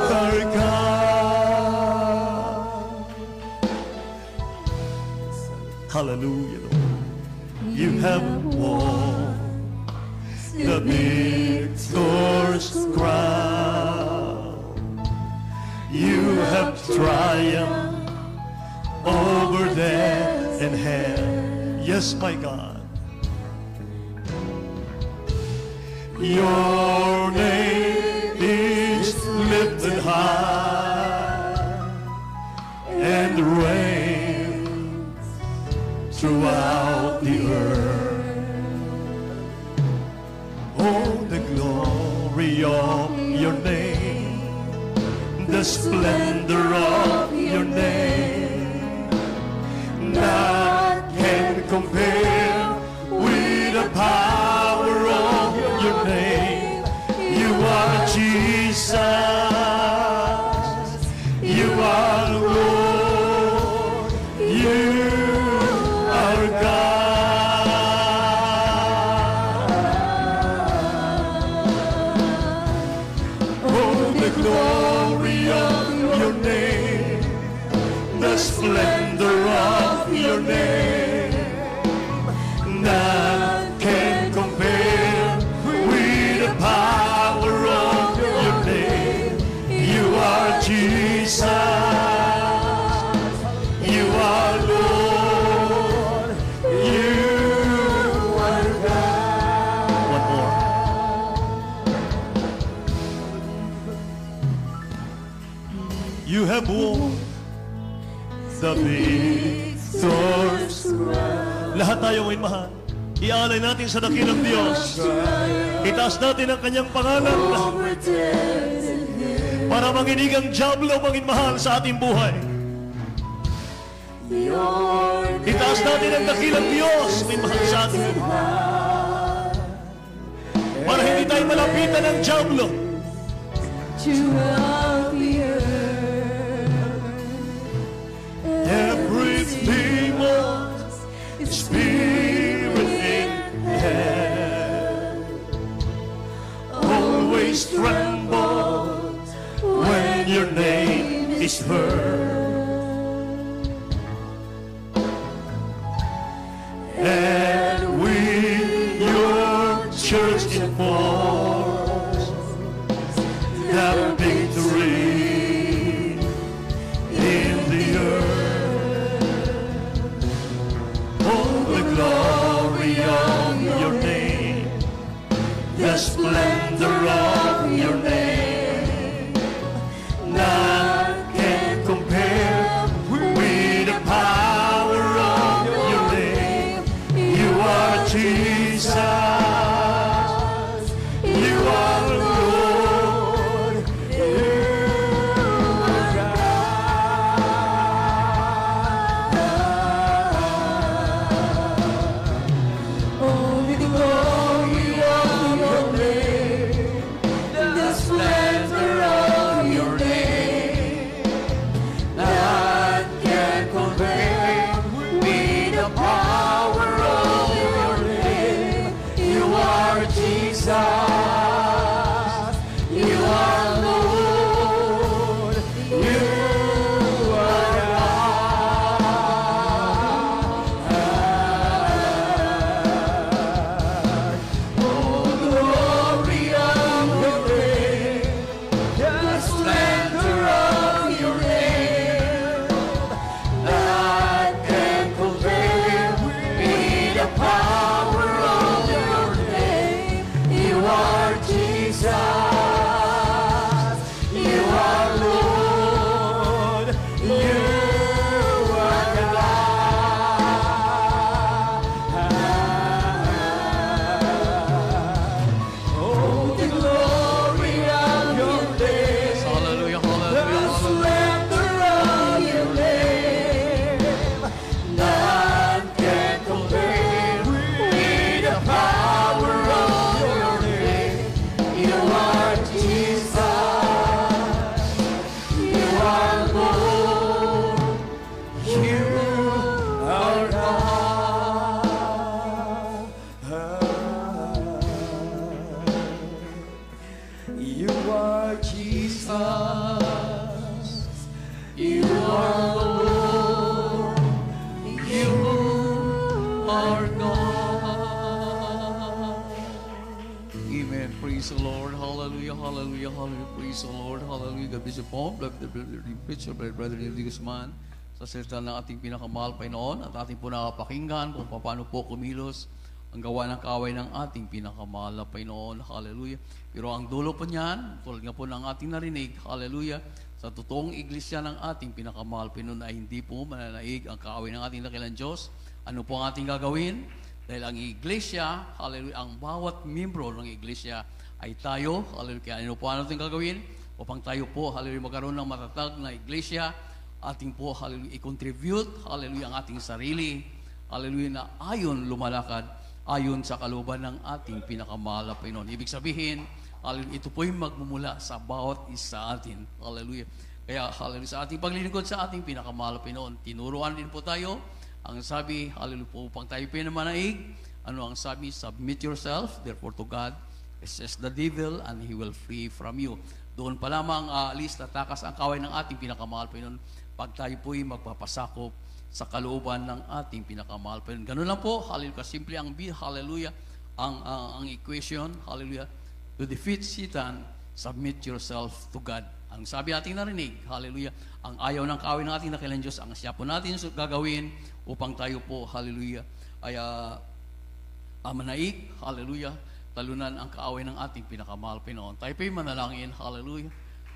are God. Hallelujah, Lord. You have won the victor's crown. You have triumphed over death and hell. Yes, my God. Your name is lifted high and reigns throughout the earth. Oh, the glory of your name, the splendor of your name, none can compare with the power of your name. You are Jesus, you are Lord, you are God. Oh, splendor of your name. None can compare with the power of your name. You are Jesus. You are Lord. You are God. One more. You have won the victor's crown. Lahat tayo ngayon mahal. Ialay natin sa dakilang Diyos. Itaas natin ang kanyang pangalan para manginig ang diablo, mangin mahal sa ating buhay. Itaas natin ang dakilang Diyos, mangin mahal sa ating buhay. Para hindi tayo malapitan ng diablo. Throughout the earth, Everything was spirit in hell. Always tremble when your name is heard. And with your church enforced the victory in the earth. Oh, the glory of your name, the splendor of your name. None can compare with the power of your name. You are Jesus. You are Lord. only the glory of your name, the splendor of your name. None can compare with the power of your name. You are Jesus. You are Lord. You are God. Oh, the glory of your name, the splendor of your name. None can compare with the power of your name. You are Jesus. You are Lord. You are God. Oh, the glory of your name, Hallelujah, the hallelujah, hallelujah. splendor of your name. None can compare with the power of your name. You are Jesus. You are Lord. You are God. You are Jesus. You are Lord. You are God. Amen. Praise the Lord. Hallelujah, hallelujah, hallelujah. Praise the Lord. Hallelujah. God bless you po. Brother Preacher, Brother Neil Guzman, sa salita ng ating pinakamahal Panginoon at ating po nakapakinggan kung paano po kumilos ang gawa ng kaway ng ating pinakamahal na Panginoon. Hallelujah. Pero ang dulo po niyan, tulad nga po ng ating narinig, hallelujah, sa totoong iglesia ng ating pinakamahal Panginoon ay hindi po mananaig ang kaway ng ating dakilang Diyos. Ano po ang ating gagawin? Dahil ang iglesia, hallelujah, ang bawat membro ng iglesia ay tayo, hallelujah. Kaya ano po ang ating gagawin? Upang tayo po, hallelujah, magkaroon ng matatag na iglesia, ating po, hallelujah, i-contribute, hallelujah, ang ating sarili, hallelujah, na ayon lumalakad, ayon sa kalooban ng ating pinakamahal na Panginoon. Ibig sabihin, hallelujah, ito po yung magmumula sa bawat isa atin. Hallelujah. Kaya, hallelujah, sa ating paglilingkod sa ating pinakamahal na Panginoon, tinuruan din po tayo. Ang sabi, hallelujah, po upang tayo pinamanaig. Ano ang sabi? Submit yourself, therefore to God. Resist the devil, and he will flee from you. Doon pa lamang list na takas ang kaway ng ating pinakamahal Panginoon. pag tayo po'y magpapasakop sa kalooban ng ating pinakamahal. Pero ganun lang po, hallelujah, simple ang hallelujah, ang equation, hallelujah, to defeat Satan, submit yourself to God. Ang sabi nating narinig, hallelujah, ang ayaw ng kaaway ng ating dakilang Diyos, ang siya po natin gagawin upang tayo po, hallelujah, ay manaig, hallelujah, talunan ang kaaway ng ating pinakamahal Pinoon. Tayo po'y manalangin, hallelujah,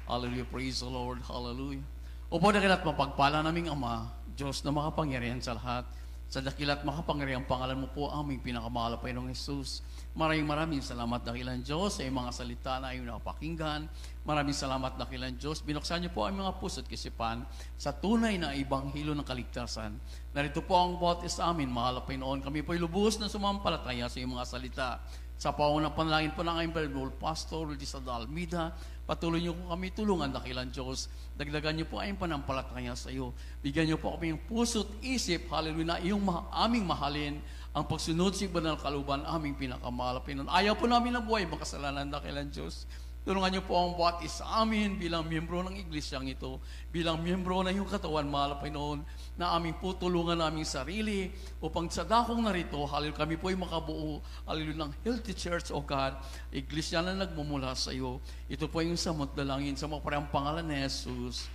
hallelujah, praise the Lord, hallelujah. Upo dakilat mapagpala naming Ama, Diyos na makapangyarihan sa lahat, sa dakilat makapangyarihan pangalan mo po aming pinakamahal Panginoong Jesus. Maraming salamat dakilang Diyos sa mga salita na iyong napakinggan. Maraming salamat dakilang Diyos. Binuksan niyo po ang mga puso at kisipan sa tunay na ibanghilo ng kaligtasan. Narito po ang bawat isa amin, mahal na Panginoon. Kami po'y lubos na sumampalataya sa iyong mga salita. Sa paunang panalangin po ng aming Bible Pastor Lisa Dalmida, patuloy niyo po kami tulungan dakilang Diyos. Dagdagan niyo po ang panampalataya sa iyo. Bigyan niyo po kami ng puso't isip, hallelujah, na iyong aming mahalin ang pagsunod sa banal kaluban aming pinakamahal Panginoon. Ayaw po namin na buhay makasalanan dakilang Diyos. Tulungan niyo po ang bawat isa amin bilang miyembro ng iglesyang ito, bilang miyembro ng iyong katawan, mahal na Panginoon, na aming po tulungan naming sarili upang sa dakong narito, hallelujah, kami po ay makabuo, hallelujah, ng healthy church, O God, iglesia na nagmumula sa iyo. Ito po yung samot dalangin sa maparang pangalan ni Jesus.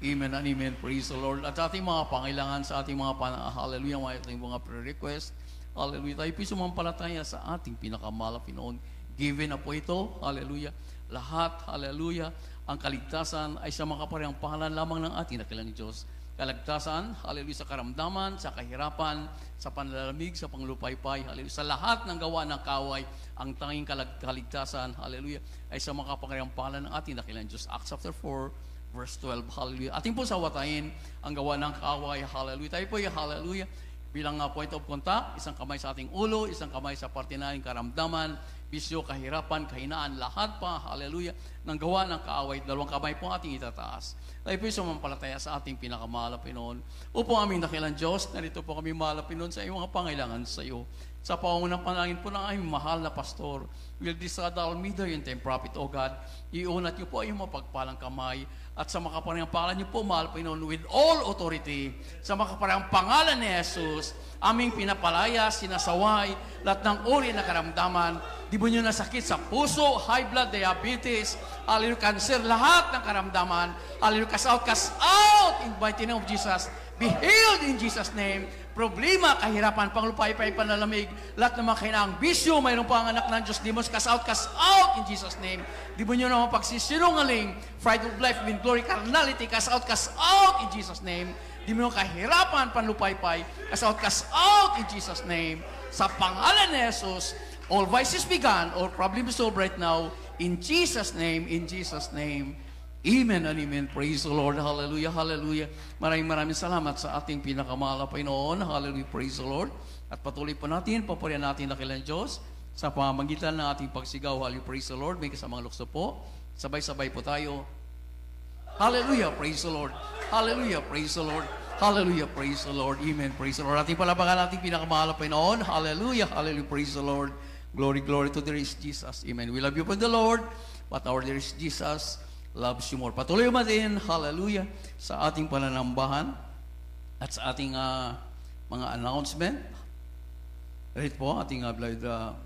Amen and amen. Praise the Lord. At ating mga pangailangan sa ating mga hallelujah, mga pre-request, hallelujah, tayo po sumampalataya sa ating pinakamahal na Pinoon. Given na po ito, hallelujah, lahat, hallelujah, ang kaligtasan ay sa makaparehang pangalan lamang ng ating dakilang Diyos. Kaligtasan, hallelujah, sa karamdaman, sa kahirapan, sa panlalamig, sa panglupaypay, hallelujah, sa lahat ng gawa ng kaway, ang tanging kaligtasan, hallelujah, ay sa makaparehang pangalan ng ating dakilang Diyos. Acts chapter 4, verse 12, hallelujah. Ating po sawatayin ang gawa ng kaway, hallelujah. Tayo po, hallelujah, bilang point of contact, isang kamay sa ating ulo, isang kamay sa parte na ng karamdaman, bisyo, kahirapan, kahinaan, lahat pa, hallelujah, ng gawa ng kaaway, dalawang kamay po ating itataas. Tayo po sumampalataya sa ating pinakamahal na Pinoon. Upang aming dakilang Diyos, narito po kami mahal na Pinoon sa iyong mga pangailangan sa iyo. Sa pangunang panalangin po ng aming mahal na pastor, will Lisa Dalmida, yung time prophet, O God, iunat niyo po ay mapagpalang kamay at sa makaparehang pangalan niyo po, mahal Pinoon, with all authority, sa makaparehang pangalan ni Jesus, aming pinapalaya, sinasaway, lahat ng uri na karamdaman, di ba nyo nasakit sa puso, high blood, diabetes, hallelujah, cancer, lahat ng karamdaman, hallelujah, cast out, in the mighty name of Jesus, be healed in Jesus' name. Problema, kahirapan, panglupay-pay, panalamig, lahat ng mga kainaang bisyo, mayroon pa ang anak ng Diyos, demons, cast out in Jesus' name. Di ba nyo naman pagsisinungaling, pride of life, with glory, carnality, cast out in Jesus' name. Di mo yung kahirapan, panlupay-pay, cast out in Jesus' name. Sa pangalan ni Jesus, all vices began, all problems solved right now, in Jesus' name, in Jesus' name. Amen and amen. Praise the Lord. Hallelujah, hallelujah. Maraming salamat sa ating pinakamahal na Panginoon. Hallelujah, praise the Lord. At patuloy po natin, papurihan natin na kailan Diyos sa pamamagitan ng ating pagsigaw. Hallelujah, praise the Lord. May kasamang lukso po. Sabay-sabay po tayo. Hallelujah, praise the Lord. Hallelujah, praise the Lord. Hallelujah, praise the Lord. Amen, praise the Lord. Ating palabakan natin pinakamahal na Panginoon. Hallelujah, hallelujah, praise the Lord. Glory, glory to the dearest Jesus. Amen. We love you for the Lord, but our dearest Jesus loves you more. Patuloy mo din, hallelujah, sa ating pananambahan at sa ating mga announcement. Right po, ating elder,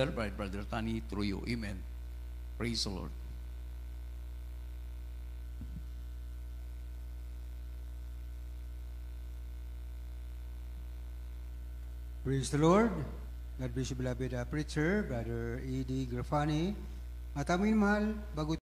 Brother Tani Truyo. Amen. Praise the Lord. Praise the Lord. God bless you, beloved preacher, Brother E.D. Grafani. At aming mahal, bago